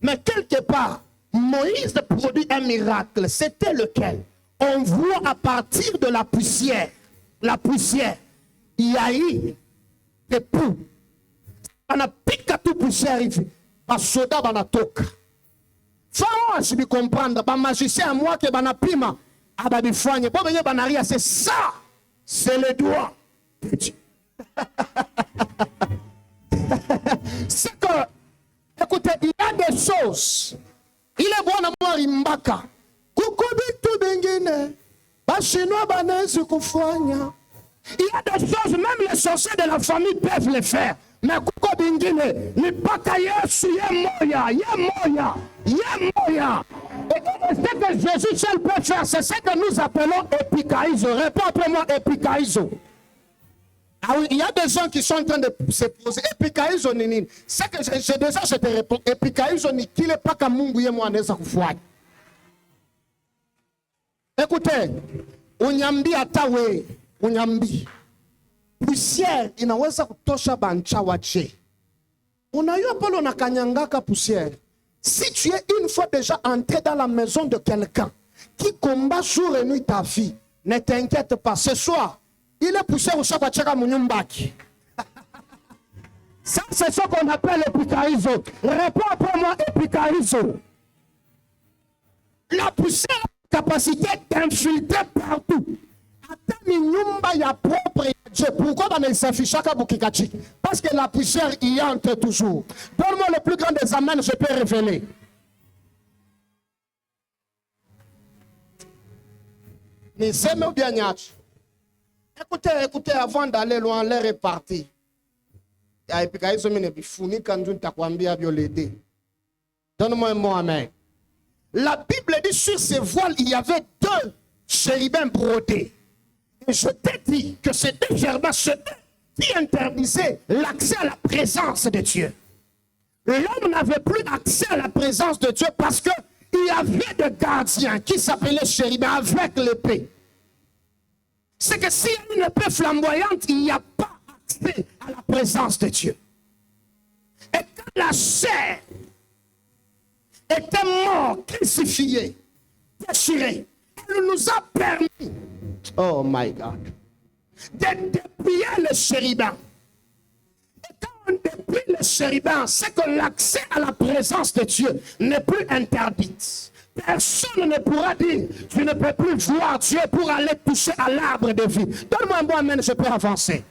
Mais quelque part, Moïse produit un miracle. C'était lequel? On voit à partir de la poussière, il y a eu des poux. On a piqué toute poussière ici. Basoda banatoka. Pharaon, je peux comprendre. Ba magicien à moi qui banapima. Ababifanye. Bon, ben banaria, c'est ça. C'est le doigt de Dieu. C'est que, écoutez, il y a des des choses. Il est bon à moi rimbaka. Kukubitu bengine. Bachinois banesi kufanya. Il y a des choses, même les sorciers de la famille peuvent le faire. Mais kuko bingine, ni paka Yesu yemoya. Et ce que Jésus seul peut faire, c'est ce que nous appelons épikaïso. Réponds après moi, épikaïso. Ah oui, il y a des gens qui sont en train de se poser. Épikaïso nini. C'est que je te réponds. Épikaïso ni kile paka Mungu yemo anaweza kufanya. Écoutez, unyambi atawe, unyambi. Poussière inaweza kutosha banchawa che. Unayua pale unakanyangaka poussière. Si tu es une fois déjà entré dans la maison de quelqu'un qui combat jour et nuit ta vie, ne t'inquiète pas. Ce soir, il est poussière au chaque tchaka munyumbaki. Ça, c'est ce qu'on appelle épikaïso. Réponds après moi, épikaïso. La poussière a la capacité d'infiltrer partout. Pourquoi on s'affiche à Bukikachi? Parce que la poussière y entre toujours. Donne-moi le plus grand des amens, je peux révéler. Écoutez, avant d'aller loin, l'air est parti. Donne-moi un mot, amen. La Bible dit sur ces voiles, il y avait 2 chérubins brodés. Et je t'ai dit que ces 2 chérubins, qui interdisaient l'accès à la présence de Dieu. L'homme n'avait plus accès à la présence de Dieu parce qu'il y avait des gardiens qui s'appelaient chérubins avec l'épée. C'est que s'il y a une épée flamboyante, il n'y a pas accès à la présence de Dieu. Et quand la chair était morte, crucifiée, déchirée, elle nous a permis, oh my God, de dépouiller le chérubin. Et quand on dépouille le chérubin, c'est que l'accès à la présence de Dieu n'est plus interdit. Personne ne pourra dire, tu ne peux plus voir Dieu pour aller toucher à l'arbre de vie. Donne-moi un bon amen, je peux avancer.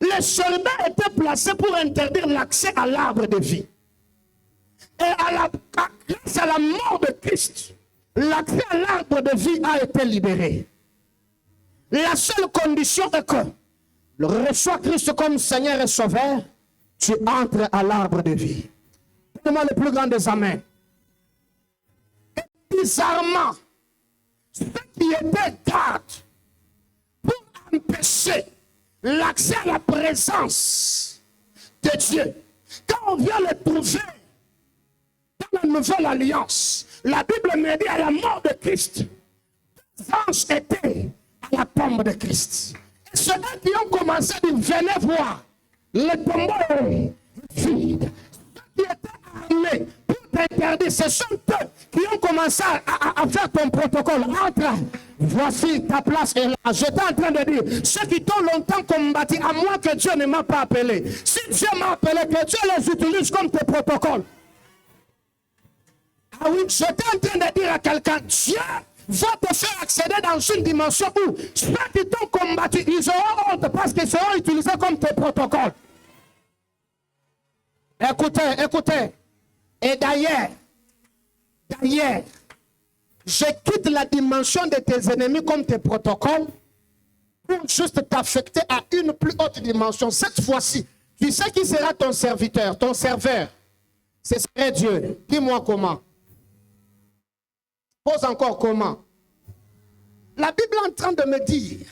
Les chérubins étaient placés pour interdire l'accès à l'arbre de vie. Et grâce à la mort de Christ, l'accès à l'arbre de vie a été libéré. La seule condition est que reçois Christ comme Seigneur et Sauveur, tu entres à l'arbre de vie. Donne-moi le plus grand des amens. Et bizarrement, ceux qui étaient gardes pour empêcher l'accès à la présence de Dieu, quand on vient le trouver dans la nouvelle alliance, la Bible me dit à la mort de Christ, les anges étaient à la tombe de Christ. Et ceux qui ont commencé à dire, venez voir, le tombeau est vide. Ceux qui étaient armés pour t'interdire, ce sont eux qui ont commencé à faire ton protocole. Entre, voici ta place est là. J'étais en train de dire, ceux qui t'ont longtemps combattu, à moins que Dieu ne m'a pas appelé. Si Dieu m'a appelé, que Dieu les utilise comme tes protocoles. Ah oui, j'étais en train de dire à quelqu'un, Dieu va te faire accéder dans une dimension où ceux qui t'ont combattu, ils auront honte parce qu'ils seront utilisés comme tes protocoles. Écoutez. Et d'ailleurs, je quitte la dimension de tes ennemis comme tes protocoles pour juste t'affecter à une plus haute dimension. Cette fois-ci, tu sais qui sera ton serviteur, ton serveur. Ce serait Dieu. Dis-moi comment. Pose encore comment. La Bible est en train de me dire,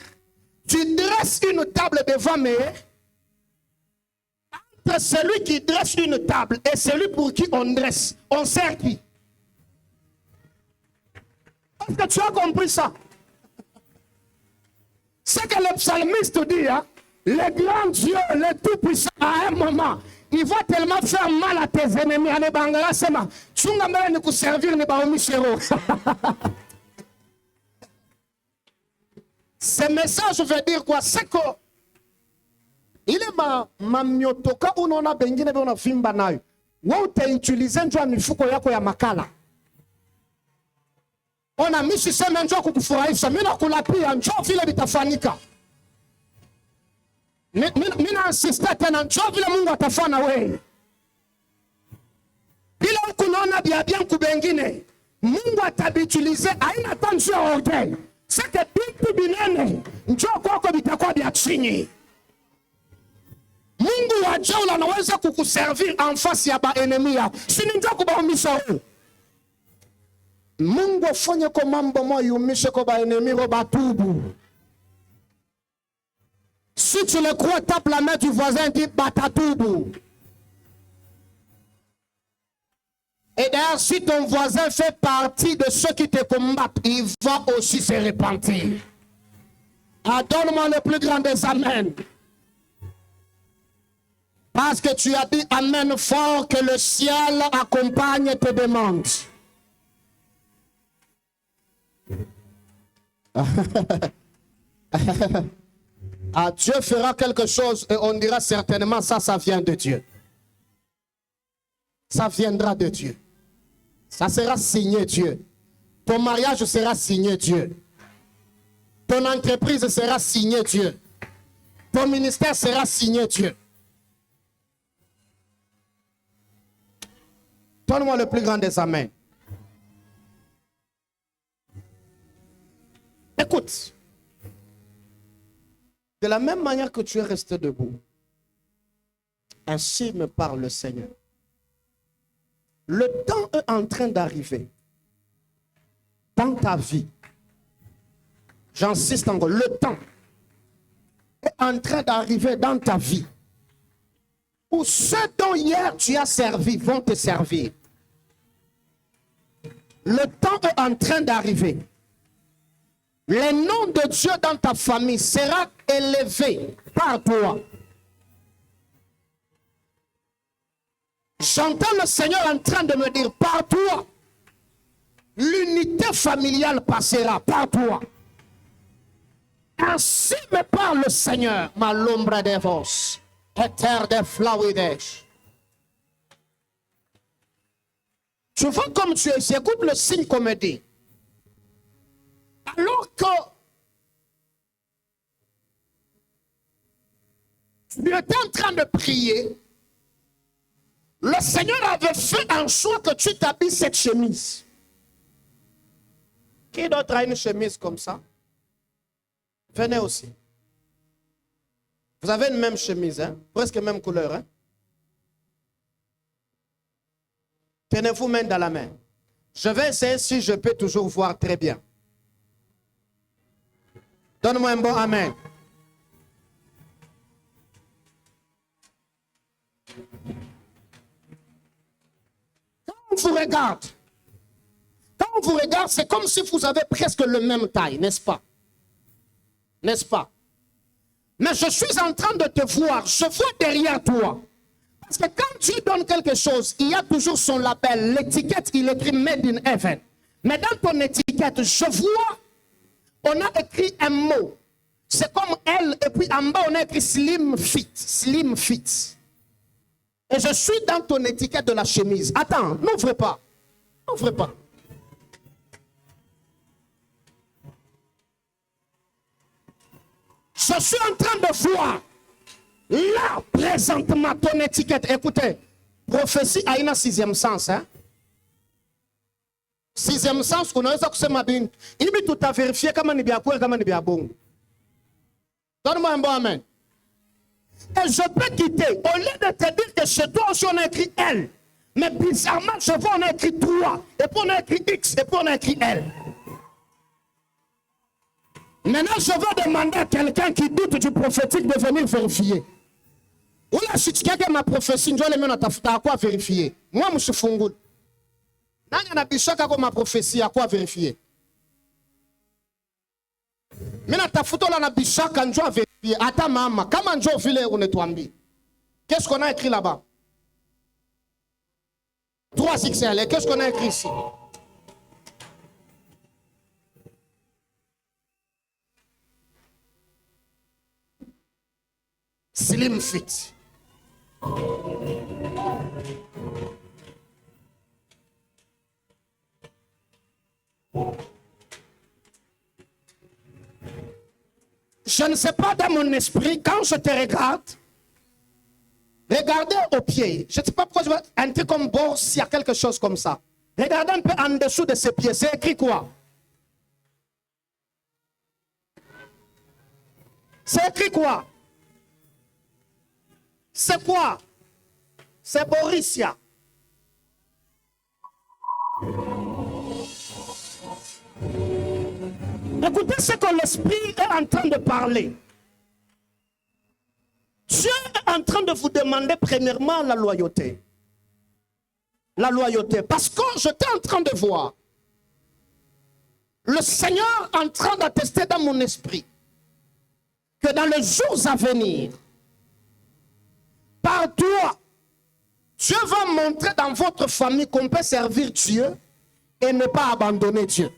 tu dresses une table devant moi, entre celui qui dresse une table et celui pour qui on dresse, on sert qui? Est-ce que tu as compris ça? C'est que le psalmiste dit, hein, le grand Dieu, le tout-puissant, à un moment, il va tellement faire mal à tes ennemis. Ce message veut dire quoi? C'est que il est ma myotoka unaona bengine bwana fimba nayo. Wewe utautilize njoo mifuko yako ya makala. Ona mimi sema njoo kukufurahisha. Mimi nakulapia njoo vile vitafanyika. Mimi insista tena njoo vile Mungu atafanya wewe. Bila ukunaona biabianku bengine, Mungu atabitulize haina tanzio orgueil. Sake bintu binene, njoo kwako bitakuwa bia chini. Mungu wa jaula anaweza kukuservir en face ya ba enemy yako. Sini njoo kubaumisha huu. Mungu afanye kwa mambo moja yumishe kwa ba enemy ro batubu. Si tu le crois, tape la main du voisin et dis batatubu. Et d'ailleurs, si ton voisin fait partie de ceux qui te combattent, il va aussi se repentir. Ah, donne-moi le plus grand des amen. Parce que tu as dit amen fort, que le ciel accompagne tes demandes. Ah, Dieu fera quelque chose et on dira certainement ça vient de Dieu. Ça viendra de Dieu. Ça sera signé Dieu. Ton mariage sera signé Dieu. Ton entreprise sera signée Dieu. Ton ministère sera signé Dieu. Donne-moi le plus grand des amens. Écoute. De la même manière que tu es resté debout, ainsi me parle le Seigneur. Le temps est en train d'arriver dans ta vie. J'insiste encore, le temps est en train d'arriver dans ta vie où ceux dont hier tu as servi vont te servir. Le temps est en train d'arriver. Le nom de Dieu dans ta famille sera élevé par toi. J'entends le Seigneur en train de me dire, par toi, l'unité familiale passera par toi. Ainsi me parle le Seigneur, ma l'ombre de vos, terre de flauides. Tu vois comme tu es, j'écoute le signe qu'on me dit. Alors que tu étais en train de prier, le Seigneur avait fait un choix que tu t'habilles cette chemise. Qui d'autre a une chemise comme ça? Venez aussi. Vous avez une même chemise, hein? Presque même couleur. Hein? Tenez-vous main dans la main. Je vais essayer si je peux toujours voir très bien. Donne-moi un bon amen. Quand on vous regarde, c'est comme si vous avez presque le même taille, n'est-ce pas? N'est-ce pas? Mais je suis en train de te voir, je vois derrière toi. Parce que quand tu donnes quelque chose, il y a toujours son label, l'étiquette, il écrit Made in Heaven. Mais dans ton étiquette, je vois, on a écrit un mot. C'est comme elle, et puis en bas, on a écrit Slim Fit. Slim Fit. Et je suis dans ton étiquette de la chemise. Attends, n'ouvre pas. N'ouvre pas. Je suis en train de voir. Là, présentement, ton étiquette. Écoutez, prophétie a un sixième sens. Hein? Sixième sens, on a kusema bintu. Ibi tutaverifier kama ni bia kweli kama ni bia bongo. Donne-moi un bon amen. Et je peux quitter. Au lieu de te dire que chez toi aussi on a écrit elle. Mais bizarrement, je vois on a écrit 3. Et puis on a écrit X. Et puis on a écrit elle. Maintenant, je vais demander à quelqu'un qui doute du prophétique de venir vérifier. Ou là, si tu as ma prophétie, je vais le mettre à quoi vérifier. Moi, je suis fungul. Ma prophétie, à quoi vérifier? Mais ta photo là, na bishaka, je vais vérifier. Attends, maman, comment je vais vérifier on est tombé? Qu'est-ce qu'on a écrit là-bas? 3 XL. Qu'est-ce qu'on a écrit ici? Slim Fit. Je ne sais pas dans mon esprit, quand je te regarde, Regardez au pied. Je ne sais pas pourquoi je vois un truc comme bord s'il y a quelque chose comme ça. Regardez un peu en dessous de ses pieds. C'est écrit quoi? C'est écrit quoi? C'est quoi? C'est Borussia. Écoutez ce que l'Esprit est en train de parler. Dieu est en train de vous demander premièrement la loyauté. La loyauté. Parce que j'étais en train de voir le Seigneur en train d'attester dans mon esprit que dans les jours à venir, par toi, Dieu va montrer dans votre famille qu'on peut servir Dieu et ne pas abandonner Dieu.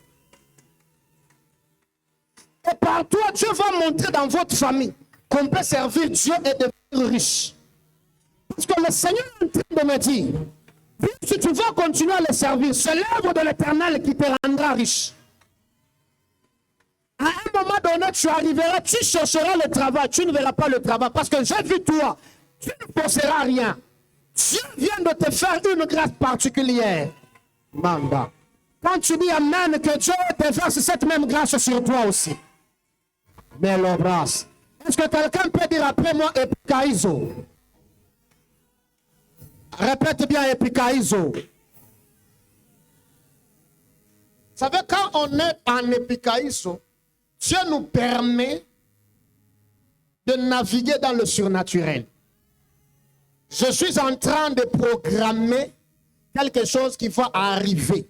Et par toi, Dieu va montrer dans votre famille qu'on peut servir Dieu et devenir riche. Parce que le Seigneur est en train de me dire, si tu vas continuer à le servir, c'est l'œuvre de l'Éternel qui te rendra riche. À un moment donné, tu arriveras, tu chercheras le travail, tu ne verras pas le travail. Parce que j'ai vu toi, tu ne posséderas rien. Dieu vient de te faire une grâce particulière. Manda. Quand tu dis Amen, que Dieu te verse cette même grâce sur toi aussi. Mais l'embrasse. Est-ce que quelqu'un peut dire après moi Epikaizo? Répète bien Epikaizo. Vous savez, quand on est en Epikaizo, Dieu nous permet de naviguer dans le surnaturel. Je suis en train de programmer quelque chose qui va arriver.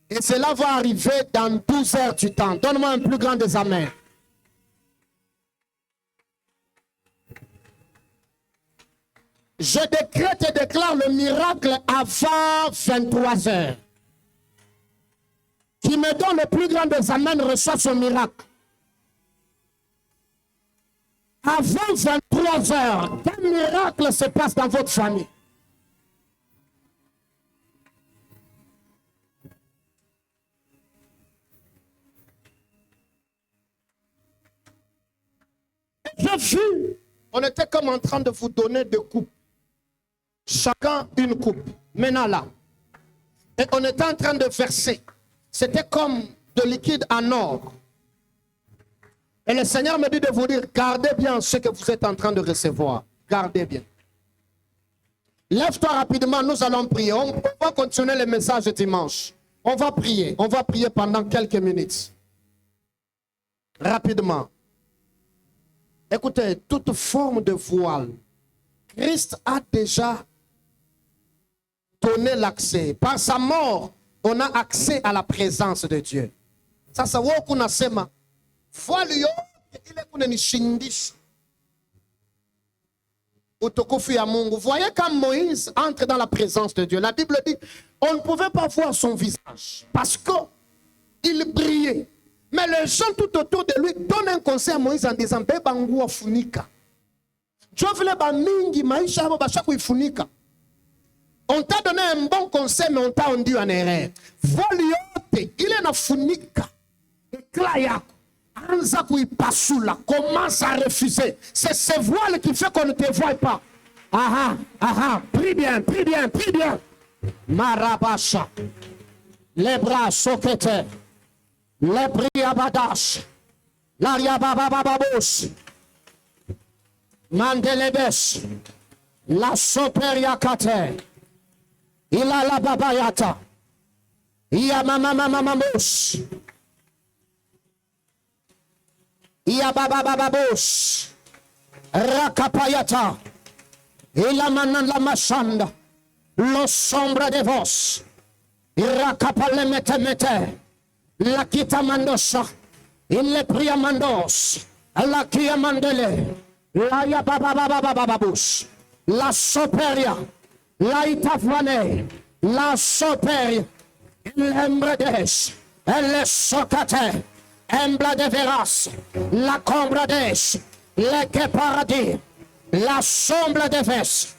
Et cela va arriver dans 12 heures du temps. Donne-moi un plus grand des amens. Je décrète et déclare le miracle avant 23 heures. Qui me donne le plus grand des amens reçoit ce miracle. Avant 23 heures, quel miracle se passe dans votre famille? J'ai vu, on était comme en train de vous donner deux coupes. Chacun une coupe. Maintenant là. Et on était en train de verser. C'était comme de liquide en or. Et le Seigneur me dit de vous dire, gardez bien ce que vous êtes en train de recevoir. Gardez bien. Lève-toi rapidement, nous allons prier. On va continuer le message dimanche. On va prier pendant quelques minutes. Rapidement. Écoutez, toute forme de voile, Christ a déjà donné l'accès. Par sa mort, on a accès à la présence de Dieu. Sasa woku nasema voile yote ile kunanishindisha utukufu ya Mungu. Voyez quand Moïse entre dans la présence de Dieu. La Bible dit, on ne pouvait pas voir son visage parce qu'il brillait. Mais les gens tout autour de lui donnent un conseil à Moïse en disant, Bebangu afunika. Dieu voulait ba mingi maisha abo bashaku ifunika. On t'a donné un bon conseil, mais on t'a rendu en erreur. Voile yote ile na funika. Éclat yako. Anza kuipasula, commence à refuser. C'est ce voile qui fait qu'on ne te voit pas. Aha, aha, prie bien, prie bien, prie bien. Marabasha. Les bras soquetés. Les briabadash. L'ariabababababous. Mandelebes. La soperiakate. Il a la babayata. Il y a mamamamamamos. Yababababos Rakapayata Ilamanan la machanda Lo sombra de vos Irakapale mete La kita mandosa Il pria mandos La kia mandele La yababababababos La soperia La itafwane La soperia Il embredes Elle socate Embla de veras, la combrades, le que paradis, la sombra de ves.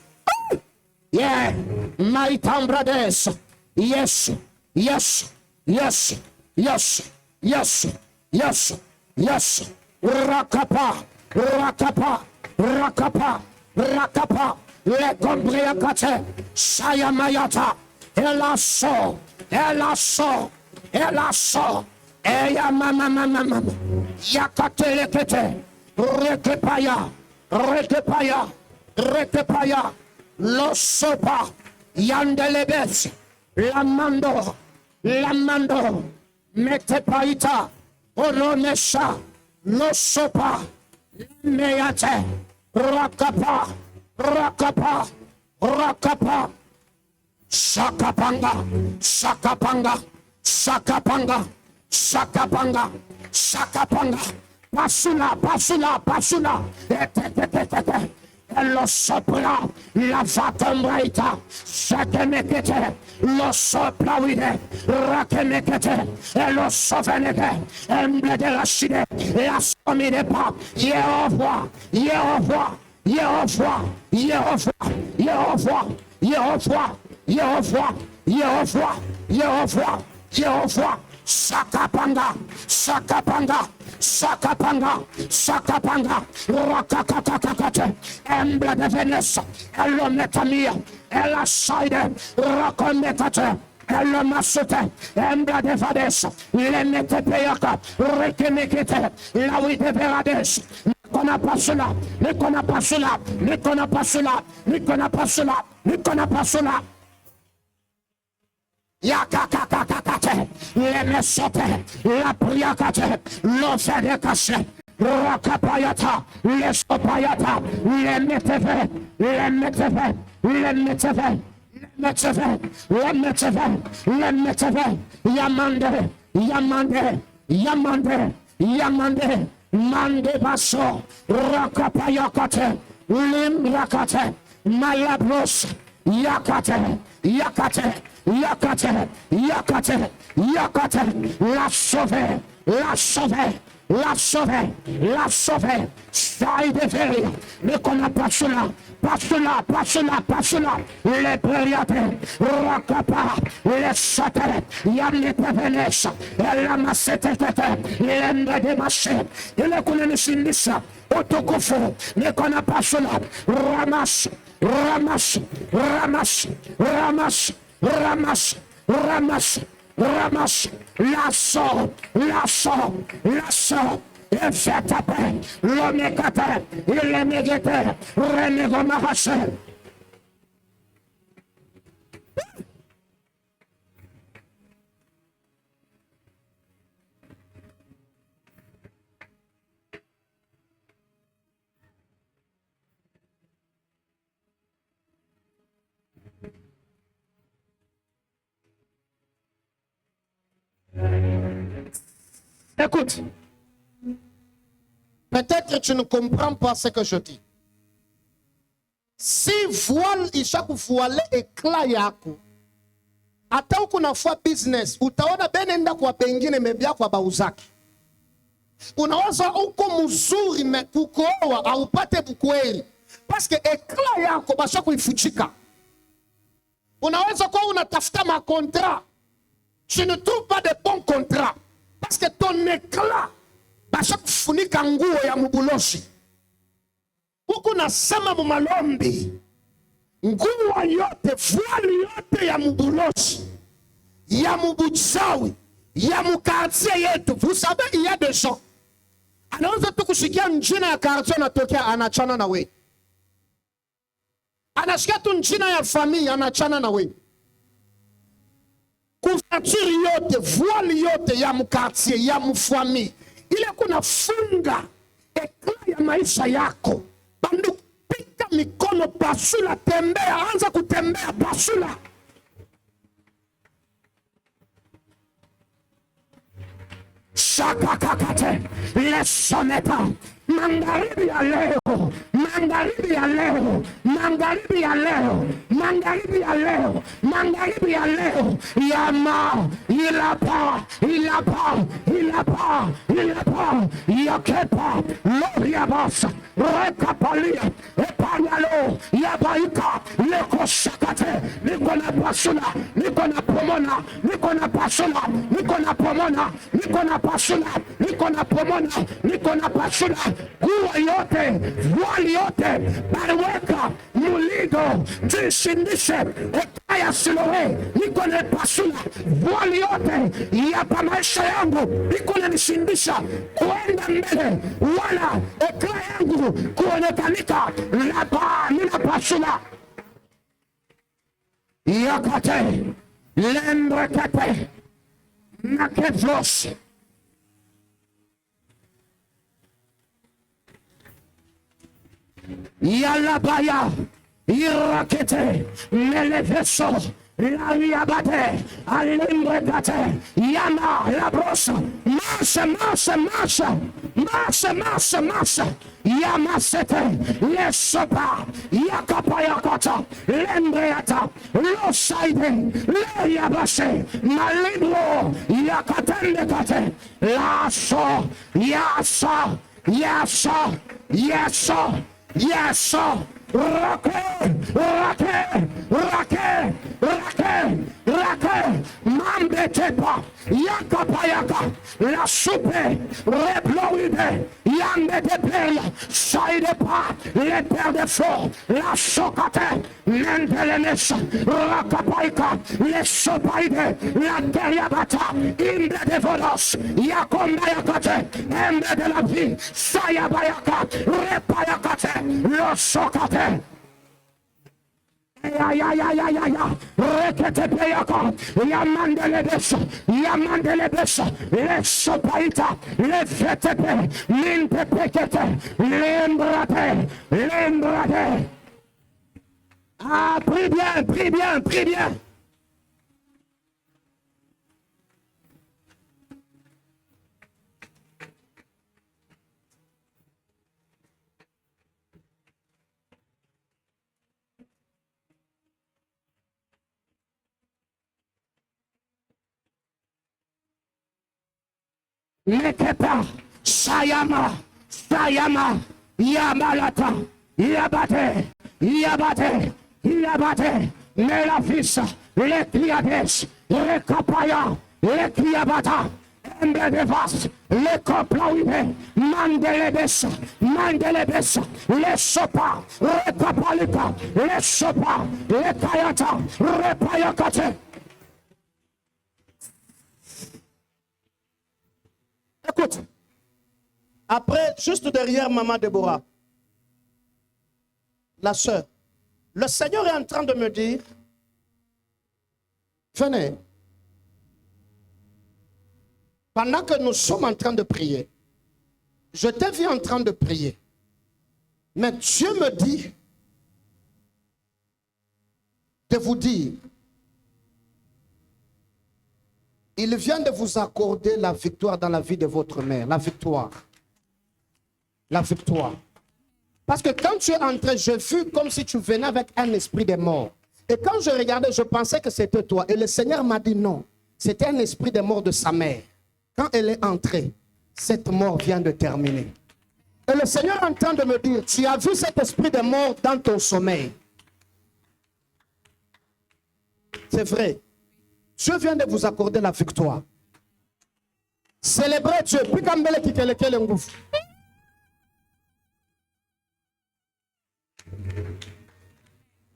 Yeah, my tambrades. Yes, yes, yes, yes, yes, yes, yes. Rakapa, rakapa, rakapa, rakapa, le combriacate, Sayamayata, Elasso, Elasso, Elasso, Eya mama, Yakatelekete, Rekepaya, Rekepaya, Rekepaya, Losopa, Yandelebes, Lamando, Lamando, Metepaita, Oronesha, Losopa, Meate, Rakapa, Rakapa, Rakapa, Sakapanga, Sakapanga, Sakapanga, Sakapanga, Sakapanga, Pasula, Pasula, Pasula, lo sopra, la vatombraita, Sakemekete, lo soplavide, Rakemekete, lo sofeneke, emble de la chine, la somide pa, Yehovah, Yehovah, Yehovah, Yehovah, Yehovah, Yehovah, Yehovah, Yehovah, Yehovah, Yehovah, Sakapanga, Sakapanga, Sakapanga, Sakapanga, Rakakatakate, Emble de Venessa, Elometamia, Ela Side, Rakomekate, Elomasute, Emble de Vades, Lemete Peaka, Rekemekete, Lawi de Verades, Nikona Pasula, Nikona Pasula, Nikona Pasula, Nikona Pasula, Nikona Pasula. Yakakakakate, lemesote, la priakate, l'ofedekase, rakapayata, lesopayata, lemeteve, lemeteve, lemeteve, lemeteve, lemeteve, lemeteve, yamande, yamande, yamande, yamande, mande baso, rakapayakate, limrakate, malabros, yakate, yakate, Yakate, Yakate, Yakate, la sauver, la sauver, la sauver, la sauver, Saïd de Féria, mais qu'on n'a pas cela, pas cela, pas cela, pas cela, les périates, Rakapa, les satellés, Yamete Venessa, la massette, l'embre de marché, et le connaissance, Otokofo, mais qu'on n'a pas cela, ramasse, ramasse, ramasse, ramasse. Ramasse, ramasse, ramasse, lasso, lasso, lasso, et fait taper, l'omégate, il est mégate, renégomarase. Écoute, peut-être que tu ne comprends pas ce que je dis. Si voile ishaku voile ekla yako, hata kuna fua business, utaona benenda kwa pengine mebia kwa bauzaki. Unaweza uko mzuri kukoa au pate bukweli, parce que ekla yako basha kuifuchika. Unaweza kuwa unatafuta ma contrat, tu ne trouves pas de bons contrats. Parce que ton éclat, basha kufunika nguo ya mubuloshi. Huku nasema mumalombi, nguo yote, voile yote ya mubuloshi, ya mubuchawi, ya mukartie yetu. Vous savez, il y a des gens, anaweza tu kushikia njina ya kartie anatokea anachana na we. Anashikia tu njina ya familia anachana na we. Couverture yote, voile yote ya mkartie, ya mfami, ile kuna funga ekla ya maisha yako. Bandu pika mikono, pasula, tembea, anza kutembea, pasula. Shakakakate, lesoneta, magharibi ya leo, magharibi ya leo, magharibi ya leo, magharibi ya leo, magharibi ya leo, yama, ilapa, ilapa, ilapa, ilapa, yakepa, loriabasa, rekapalia, epanyalo, yabaika, leko shakate, niko na pasula, niko na pomona, niko na pasula, niko na pomona, niko na pasula, niko na pomona, niko na pasula, nguo yote, voile yote, baliweka muligo, tuishindishe Ekaya Siloe, niko napasula voile yote ya maisha yangu, niko nanishindisha kuenda mbele, wala ekaya yangu kuonekanika, laba ninapasula yakate lembrekete nakevos yalabaya irakete meleveso la yabate alimbrekate yama la brosa masa yamasete lesopa yakapayakata lembreata losaide le yabase malibro yakatendekate laso yasa rake mambetepa yakapayaka la soupe reploide yambetepel saidepa le père de fort la sokate mentelenes rakapaika le sopaide la teriabata imbe de volos yakombayakate embe de la vie sayabayaka repayakate lo sokate rekete peyaka yamandele besa le sopaita le fetepe minte pekete lembrate ah prie bien Nekepa, sayama, yamalata, yabate, melafisa, le criades, le capaya, le criabata, embedevas, le coplauide, mandelebesa, le sopa, le capalica, le sopa, le kayata, repayakate. Écoute, après, juste derrière Maman Déborah, la sœur, le Seigneur est en train de me dire, venez, pendant que nous sommes en train de prier, je t'ai vu en train de prier, mais Dieu me dit de vous dire, il vient de vous accorder la victoire dans la vie de votre mère. La victoire. Parce que quand tu es entré, j'ai vu comme si tu venais avec un esprit de mort. Et quand je regardais, je pensais que c'était toi. Et le Seigneur m'a dit non. C'était un esprit de mort de sa mère. Quand elle est entrée, cette mort vient de terminer. Et le Seigneur est en train de me dire, tu as vu cet esprit de mort dans ton sommeil. C'est vrai. Dieu vient de vous accorder la victoire. Célébrez Dieu.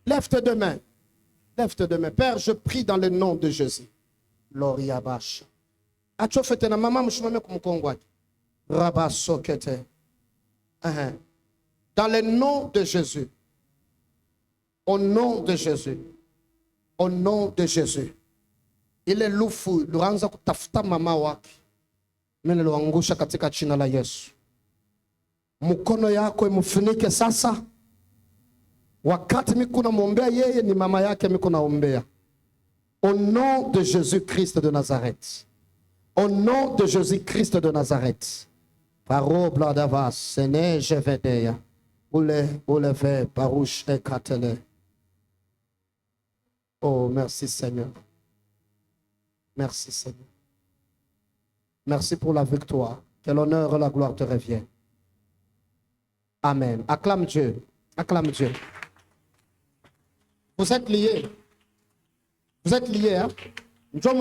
Lève tes deux mains. Père, je prie dans le nom de Jésus. Loria Bash. Dans le nom de Jésus. Au nom de Jésus. Au nom de Jésus. Ile lufu luanza kutafuta mama wake, mimi niliangusha katika jina la Yesu. Mkono yako imfunike sasa. Wakati mimi kuna muombea yeye, ni mama yake mimi kuna ombea. Au nom de Jésus-Christ de Nazareth. Au nom de Jésus-Christ de Nazareth. Paro bladavas, sene jevedeya. Ouleve barouche et katele. Oh, merci Seigneur. Merci Seigneur. Merci pour la victoire. Que l'honneur et la gloire te reviennent. Amen. Acclame Dieu. Acclame Dieu. Vous êtes liés. Vous êtes liés, hein? Dieu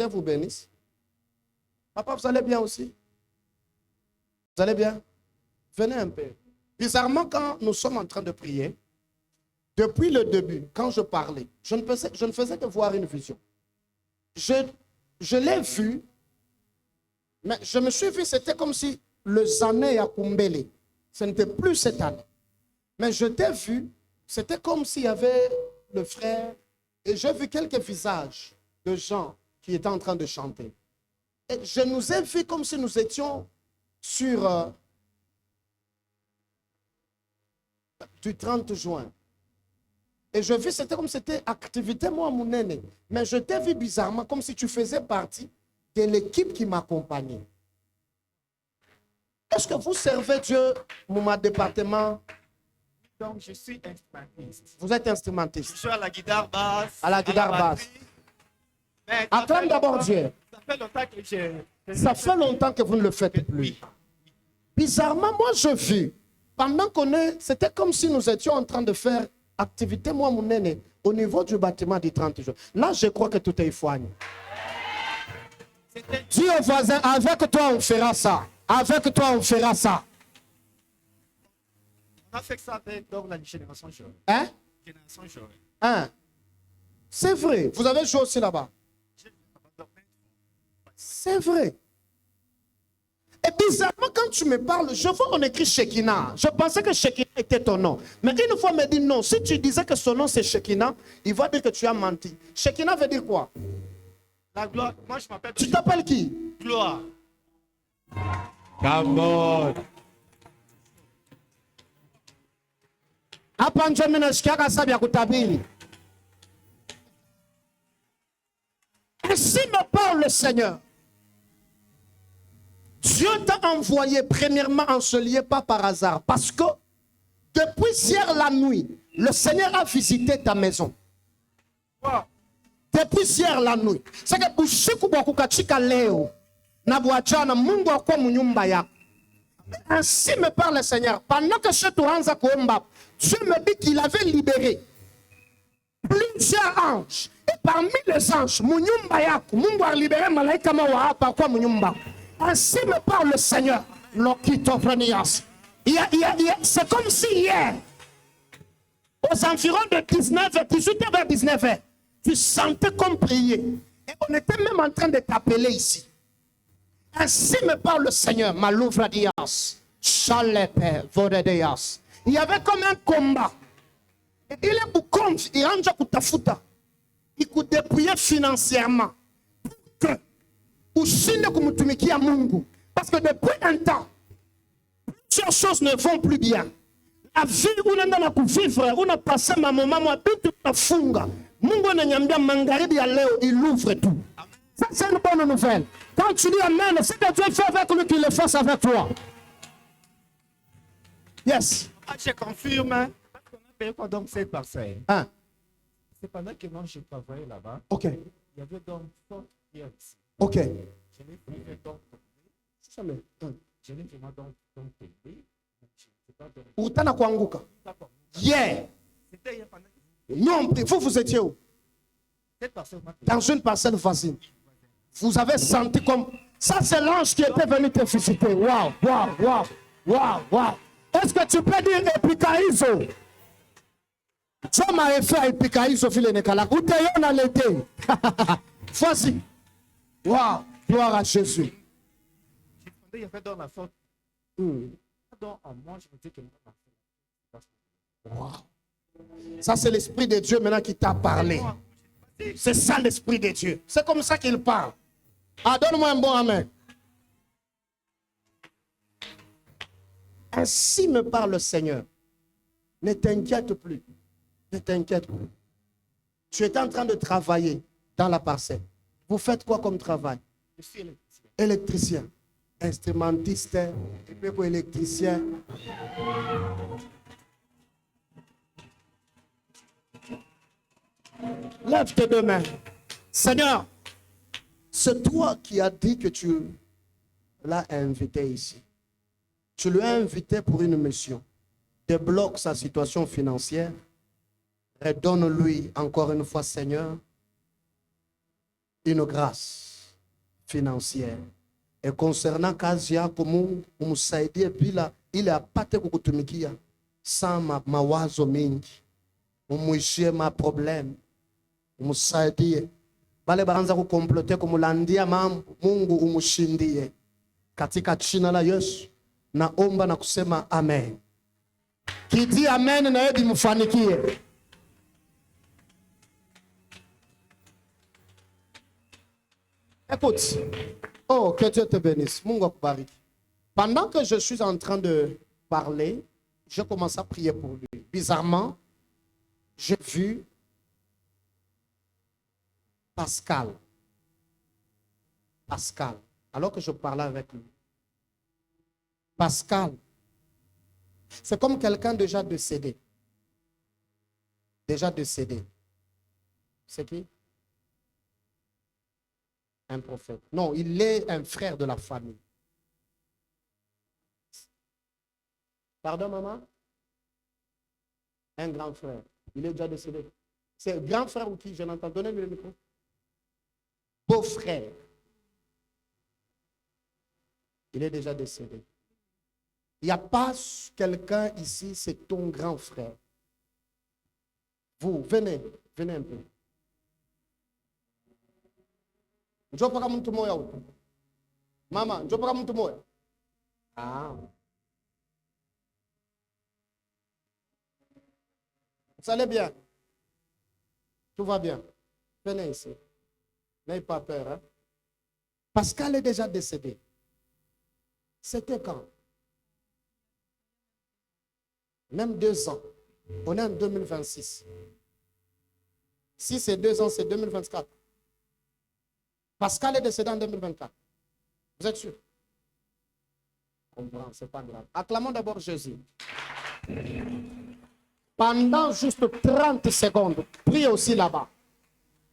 vous bénisse. Papa, vous allez bien aussi? Vous allez bien? Venez un peu. Bizarrement, quand nous sommes en train de prier, depuis le début, quand je parlais, je ne faisais que voir une vision. Je l'ai vu, mais je me suis vu, c'était comme si le année a Kumbele. Ce n'était plus cette année. Mais je t'ai vu, c'était comme s'il y avait le frère, et j'ai vu quelques visages de gens qui étaient en train de chanter. Et je nous ai vu comme si nous étions sur du 30 juin. Et je vis, c'était comme si c'était activité, moi, mon aîné. Mais je t'ai vu bizarrement, comme si tu faisais partie de l'équipe qui m'accompagnait. Est-ce que vous servez Dieu, mon département? Donc, je suis instrumentiste. Vous êtes instrumentiste. Je suis à la guitare basse. À la guitare basse. Mais Acclame d'abord Dieu. Ça fait longtemps que Ça fait longtemps que vous ne le faites plus. Bizarrement, moi, je vis. Pendant qu'on est, c'était comme si nous étions en train de faire activité, moi, mon aîné, au niveau du bâtiment du 30 jours. Là, je crois que tout est foigne. Dis au voisin, avec toi, on fera ça. Avec toi, on fera ça. On a fait ça avec donc, la génération jeune. Hein? Génération jeune. Hein? C'est vrai. Vous avez joué aussi là-bas. C'est vrai. Et bizarrement, quand tu me parles, je vois qu'on écrit Shekinah. Je pensais que Shekinah était ton nom. Mais une fois, on me dit non. Si tu disais que son nom c'est Shekinah, il va dire que tu as menti. Shekinah veut dire quoi? La gloire. Moi, je m'appelle. Tu t'appelles qui? Gloire. Come on. Hapa njo mimi nasikia kasabi ya kutabiri. Ainsi me parle le Seigneur. Dieu t'a envoyé premièrement en ce lieu pas par hasard. Parce que depuis hier la nuit, le Seigneur a visité ta maison. Wow. Depuis hier la nuit. C'est que usiku wa kukachika leo na bwachana Mungu akwa munyumba yako. Ainsi me parle le Seigneur. Pendant que je te ranza kuomba, Dieu me dit qu'il avait libéré plusieurs anges. Et parmi les anges, munyumba yako, Mungu a libéré malaika mawa hapa kwa munyumba. Ainsi me parle le Seigneur. C'est comme si hier, aux environs de 18h vers 19h, tu sentais comme prier. Et on était même en train de t'appeler ici. Ainsi me parle le Seigneur. Maloufradias, Chalepe, Voredeas. Il y avait comme un combat. Et il est pour compte, il range à Kutafuta. Il coûte dépouiller financièrement. Pour que parce que depuis un temps, plusieurs choses ne vont plus bien. La vie où on a vivre, on a passé ma maman, tout a funga. Mungu na nyambia magharibi ya leo, il ouvre tout. Ça, c'est une bonne nouvelle. Quand tu dis Amen, c'est que Dieu fait avec lui qu'il le fasse avec toi. Yes. Ah, je confirme. Parce qu'on a payé quoi donc cette parcelle. Hein? C'est pendant que moi je travaillais là-bas. Ok. Il y avait donc 4 years. Ok. Je l'ai fait donc. Je l'ai vraiment donc payé. Utana kuanguka. Yeah. C'était il y a pendant. Non, vous étiez où? Cette parcelle m'a payé. Dans une parcelle voisine. Vous avez senti comme... Ça, c'est l'ange qui était venu te visiter. Waouh, waouh, waouh, waouh, waouh. Est-ce que tu peux dire Epikaizo? Tu m'as fait Epikaizo, fille Nekala. Où t'es on a l'été? Voici. Waouh, gloire à Jésus. Il y avait dans la faute. Donc, en moi, je me dis que moi, Wow. Ça, c'est l'Esprit de Dieu maintenant qui t'a parlé. C'est ça l'Esprit de Dieu. C'est comme ça qu'il parle. Ah, donne-moi un bon amen. Ainsi me parle le Seigneur. Ne t'inquiète plus. Ne t'inquiète plus. Tu es en train de travailler dans la parcelle. Vous faites quoi comme travail? je suis électricien. Électricien, instrumentiste, électricien. Lève tes deux mains. Seigneur, c'est toi qui as dit que tu l'as invité ici. Tu l'as invité pour une mission. Débloque sa situation financière. Redonne-lui encore une fois, Seigneur, une grâce financière Et concernant kazi yako Mungu umsaidie bila ili apate kukutumikia sama mawazo mengi. Umuishie maprobleme. Umsaidie. Bale baanza kukomplote kumulandia mambo, Mungu umushindie. Katika jina la Yesu naomba na kusema amen. Kiti amen na yedi mfanikie. Écoute. Oh, que Dieu te bénisse. Mungu akubariki. Pendant que je suis en train de parler, je commence à prier pour lui. Bizarrement, j'ai vu Pascal. Pascal. Alors que je parlais avec lui. Pascal. C'est comme quelqu'un déjà décédé. Déjà décédé. C'est qui? Un prophète. Non, il est un frère de la famille. Pardon, maman? Un grand frère. Il est déjà décédé. C'est un grand frère ou qui? Je n'entends. Donnez-lui le micro. Beau-frère. Il est déjà décédé. Il n'y a pas quelqu'un ici, c'est ton grand frère. Vous, venez un peu. Njoo paka mtu moya huko. Mama, njoo paka mtu moya. Ah. Vous allez bien? Tout va bien? Venez ici. N'ayez pas peur. Hein? Pascal est déjà décédé. C'était quand? Même 2 ans. On est en 2026. Si c'est 2 ans, c'est 2024. Pascal est décédé en 2024. Vous êtes sûr? Comprends, c'est pas grave. Acclamons d'abord Jésus. Pendant juste 30 secondes, prie aussi là-bas.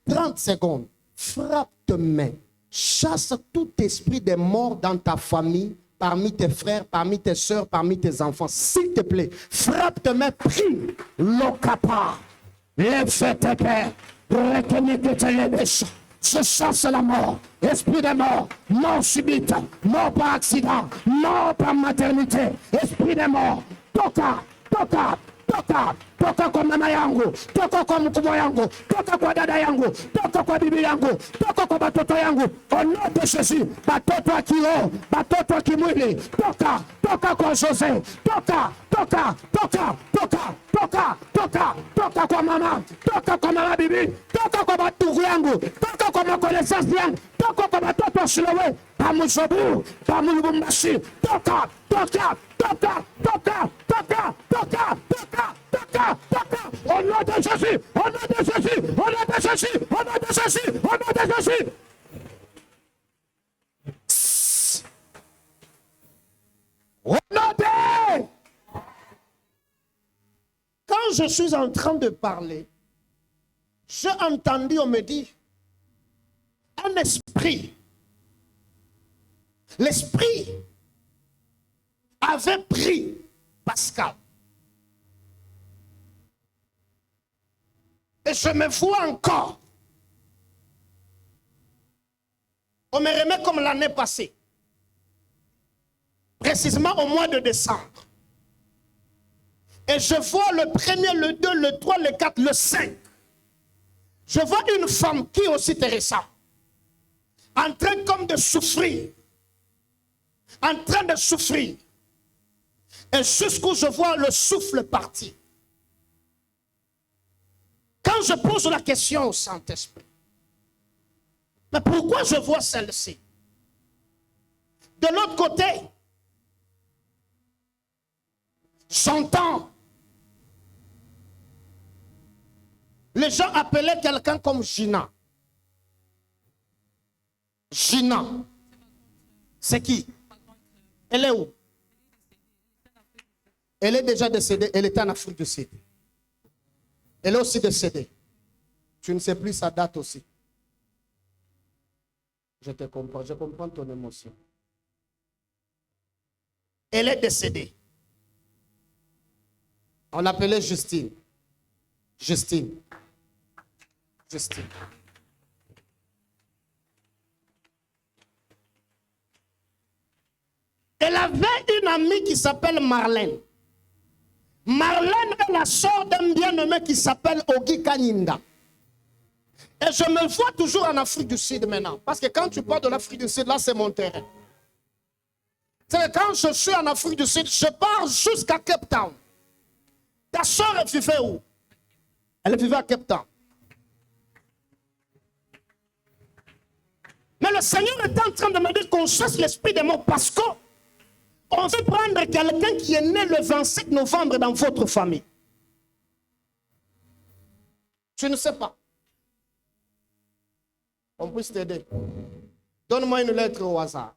30 secondes, frappe tes mains. Chasse tout esprit de mort dans ta famille, parmi tes frères, parmi tes soeurs, parmi tes enfants. S'il te plaît, frappe tes mains, prie. L'okapa, les fêtes pères, retenez que tu les méchants. Je chasse la mort, esprit de mort, mort subite, mort par accident, mort par maternité, esprit de mort, toka, toka, toka, toka kwa mama yangu, toka kwa mkubwa yangu, toka kwa dada yangu, toka kwa bibi yangu, toka kwa batoto yangu, au nom de Jésus, batoto wa kiroho, batoto wa kimwili, toka, toka kwa José, toka, toka, toka, toka, toka, toka, toka kwa mama, toka kwa mama bibi, toka kwa batugu yangu, toka kwa makonesasi yangu, toka kwa batoto wa Shilowe, pamujobu, pamulubumbashi, toka, toka, toka, toka, toka, toka, toka, toka, toka, au nom de Jésus, au nom de Jésus, au nom de Jésus, au nom de Jésus, au nom de Jésus. Au nom de... Quand je suis en train de parler, j'ai entendu, on me dit, un esprit. L'esprit avait pris Pascal. Et je me vois encore. On me remet comme l'année passée. Précisément au mois de décembre. Et je vois le 1er, le 2, le 3, le 4, le 5. Je vois une femme qui est aussi intéressante. En train comme de souffrir. En train de souffrir. Et jusqu'où je vois le souffle partir. Quand je pose la question au Saint-Esprit, mais pourquoi je vois celle-ci? De l'autre côté, j'entends les gens appelaient quelqu'un comme Gina. Gina. C'est qui? Elle est où? Elle est déjà décédée. Elle était en Afrique du Sud. Elle est aussi décédée. Tu ne sais plus sa date aussi. Je te comprends. Je comprends ton émotion. Elle est décédée. On l'appelait Justine. Justine. Justine. Elle avait une amie qui s'appelle Marlène. Marlène est la sœur d'un bien-aimé qui s'appelle Ogi Kanyinda. Et je me vois toujours en Afrique du Sud maintenant. Parce que quand tu parles de l'Afrique du Sud, là, c'est mon terrain. C'est quand je suis en Afrique du Sud, je pars jusqu'à Cape Town. Ta sœur, elle vivait où? Elle vivait à Cape Town. Mais le Seigneur est en train de me dire qu'on chasse l'esprit des morts parce qu'on veut prendre quelqu'un qui est né le 25 novembre dans votre famille. Je ne sais pas. On peut t'aider. Donne-moi une lettre au hasard.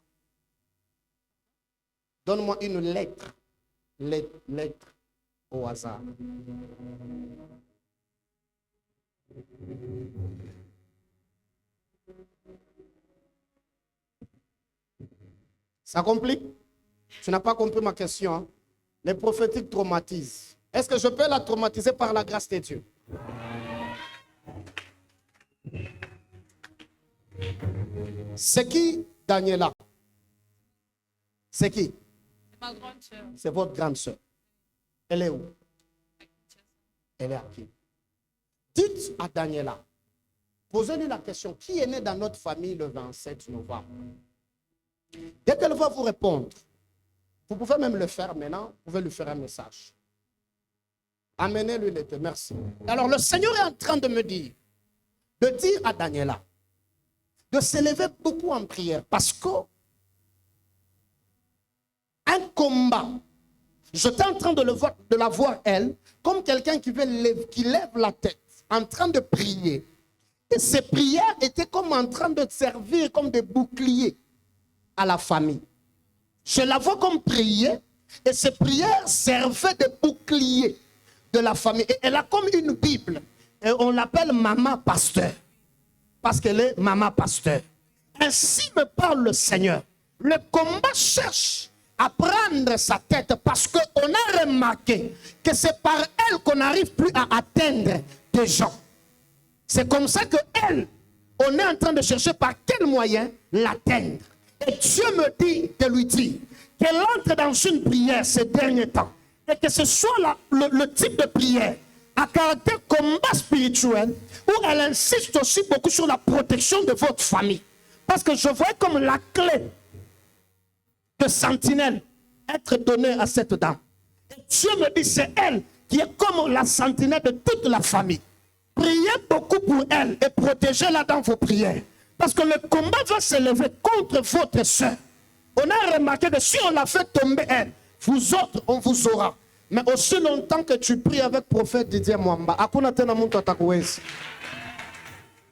Donne-moi une lettre. Lettre au hasard. Ça complique? Tu n'as pas compris ma question. Hein? Les prophétiques traumatisent. Est-ce que je peux la traumatiser par la grâce de Dieu? C'est qui, Daniela? C'est qui? C'est ma grande sœur. C'est votre grande sœur. Elle est où? Elle est à qui? Dites à Daniela, posez-lui la question, qui est né dans notre famille le 27 novembre? Dès qu'elle va vous répondre, vous pouvez même le faire maintenant, vous pouvez lui faire un message. Amenez-lui les deux, merci. Alors le Seigneur est en train de me dire, de dire à Daniela, de s'élever beaucoup en prière, parce que un combat, j'étais en train de la voir, elle, comme quelqu'un qui lève la tête, en train de prier. Et ses prières étaient comme en train de servir comme des boucliers à la famille. Je la vois comme prier, et ses prières servaient de boucliers de la famille. Et elle a comme une Bible, et on l'appelle Maman Pasteur, parce qu'elle est Maman Pasteur. Ainsi me parle le Seigneur. Le combat cherche à prendre sa tête parce qu'on a remarqué que c'est par elle qu'on n'arrive plus à atteindre des gens. C'est comme ça qu'elle, on est en train de chercher par quel moyen l'atteindre. Et Dieu me dit de lui dire qu'elle entre dans une prière ces derniers temps. Et que ce soit le type de prière à caractère combat spirituel où elle insiste aussi beaucoup sur la protection de votre famille. Parce que je vois comme la clé de sentinelle être donnée à cette dame. Et Dieu me dit c'est elle qui est comme la sentinelle de toute la famille. Priez beaucoup pour elle et protégez-la dans vos prières. Parce que le combat va s'élever contre votre soeur. On a remarqué que si on la fait tomber elle, vous autres, on vous aura. Mais aussi longtemps que tu pries avec le prophète Didier Mwamba,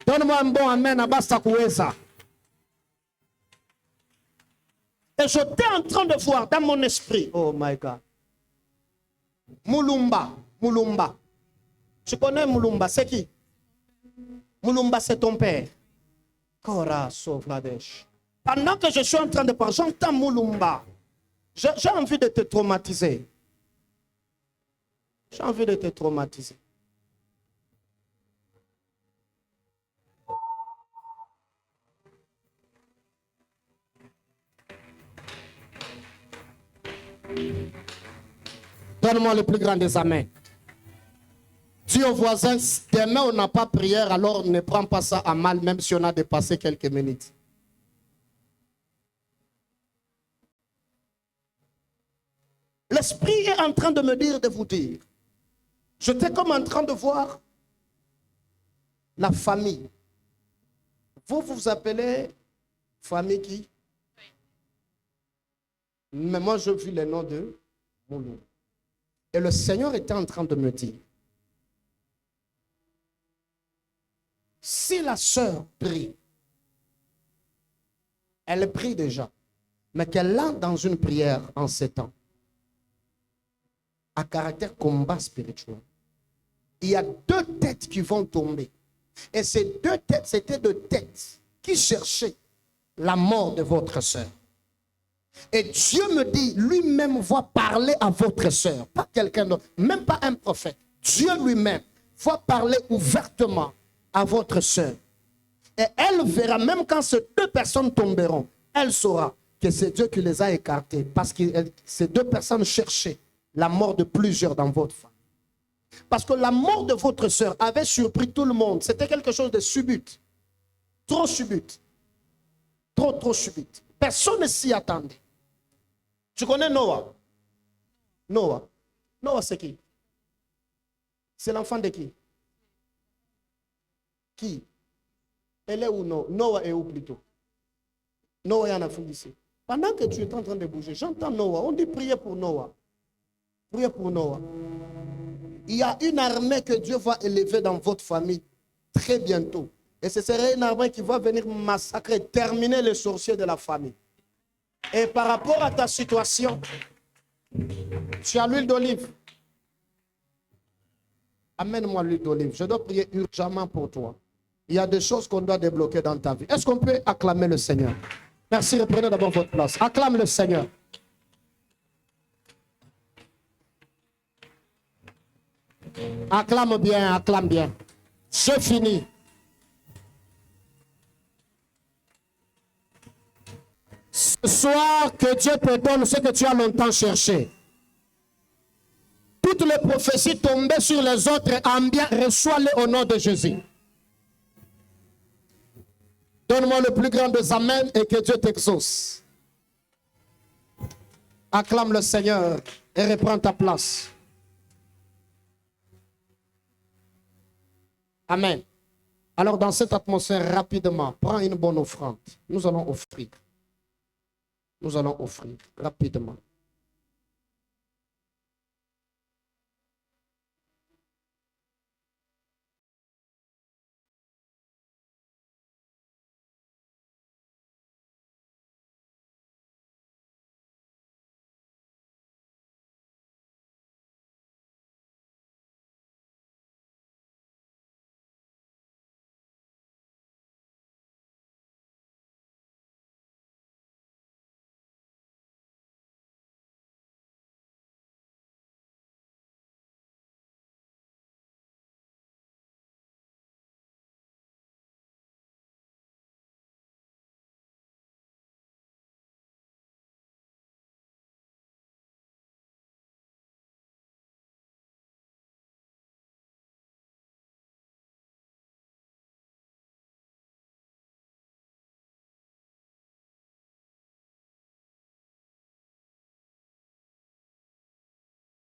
donne-moi un bon amen à Bastakueza. Et j'étais en train de voir dans mon esprit, oh my God, Mulumba. Tu connais Mulumba, c'est qui? Mulumba, c'est ton père. Kora Sovladesh. Pendant que je suis en train de parler, j'entends Mulumba. J'ai envie de te traumatiser. J'ai envie de te traumatiser. Donne-moi le plus grand des amens. Dis au voisin, demain on n'a pas prière, alors ne prends pas ça à mal, même si on a dépassé quelques minutes. L'Esprit est en train de me dire, de vous dire. J'étais comme en train de voir la famille. Vous vous appelez famille qui? Mais moi je vis le nom de Moulou. Et le Seigneur était en train de me dire, si la sœur prie, elle prie déjà, mais qu'elle entre dans une prière en ces temps, à caractère combat spirituel, il y a deux têtes qui vont tomber. Et ces deux têtes, c'était deux têtes qui cherchaient la mort de votre sœur. Et Dieu me dit, lui-même va parler à votre sœur, pas quelqu'un d'autre, même pas un prophète. Dieu lui-même va parler ouvertement à votre sœur. Et elle verra, même quand ces deux personnes tomberont, elle saura que c'est Dieu qui les a écartés parce que ces deux personnes cherchaient la mort de plusieurs dans votre famille. Parce que la mort de votre sœur avait surpris tout le monde. C'était quelque chose de subite. Trop subite. Trop subite. Personne ne s'y attendait. Tu connais Noah? Noah. Noah, c'est qui? C'est l'enfant de qui? Qui? Elle est où Noah? Noah est où plutôt? Noah est en Afrique d'ici. Pendant que tu es en train de bouger, j'entends Noah. On dit prier pour Noah. Priez pour Noah. Il y a une armée que Dieu va élever dans votre famille très bientôt. Et ce serait une armée qui va venir massacrer, terminer les sorciers de la famille. Et par rapport à ta situation, tu as l'huile d'olive. Amène-moi l'huile d'olive. Je dois prier urgemment pour toi. Il y a des choses qu'on doit débloquer dans ta vie. Est-ce qu'on peut acclamer le Seigneur? Merci, reprenez d'abord votre place. Acclame le Seigneur. Acclame bien, acclame bien. C'est fini. Ce soir, que Dieu te donne ce que tu as longtemps cherché. Toutes les prophéties tombées sur les autres ambiants, reçois-les au nom de Jésus. Donne-moi le plus grand des amens et que Dieu t'exauce. Acclame le Seigneur et reprends ta place. Amen. Alors dans cette atmosphère, rapidement, prends une bonne offrande. Nous allons offrir. Nous allons offrir rapidement.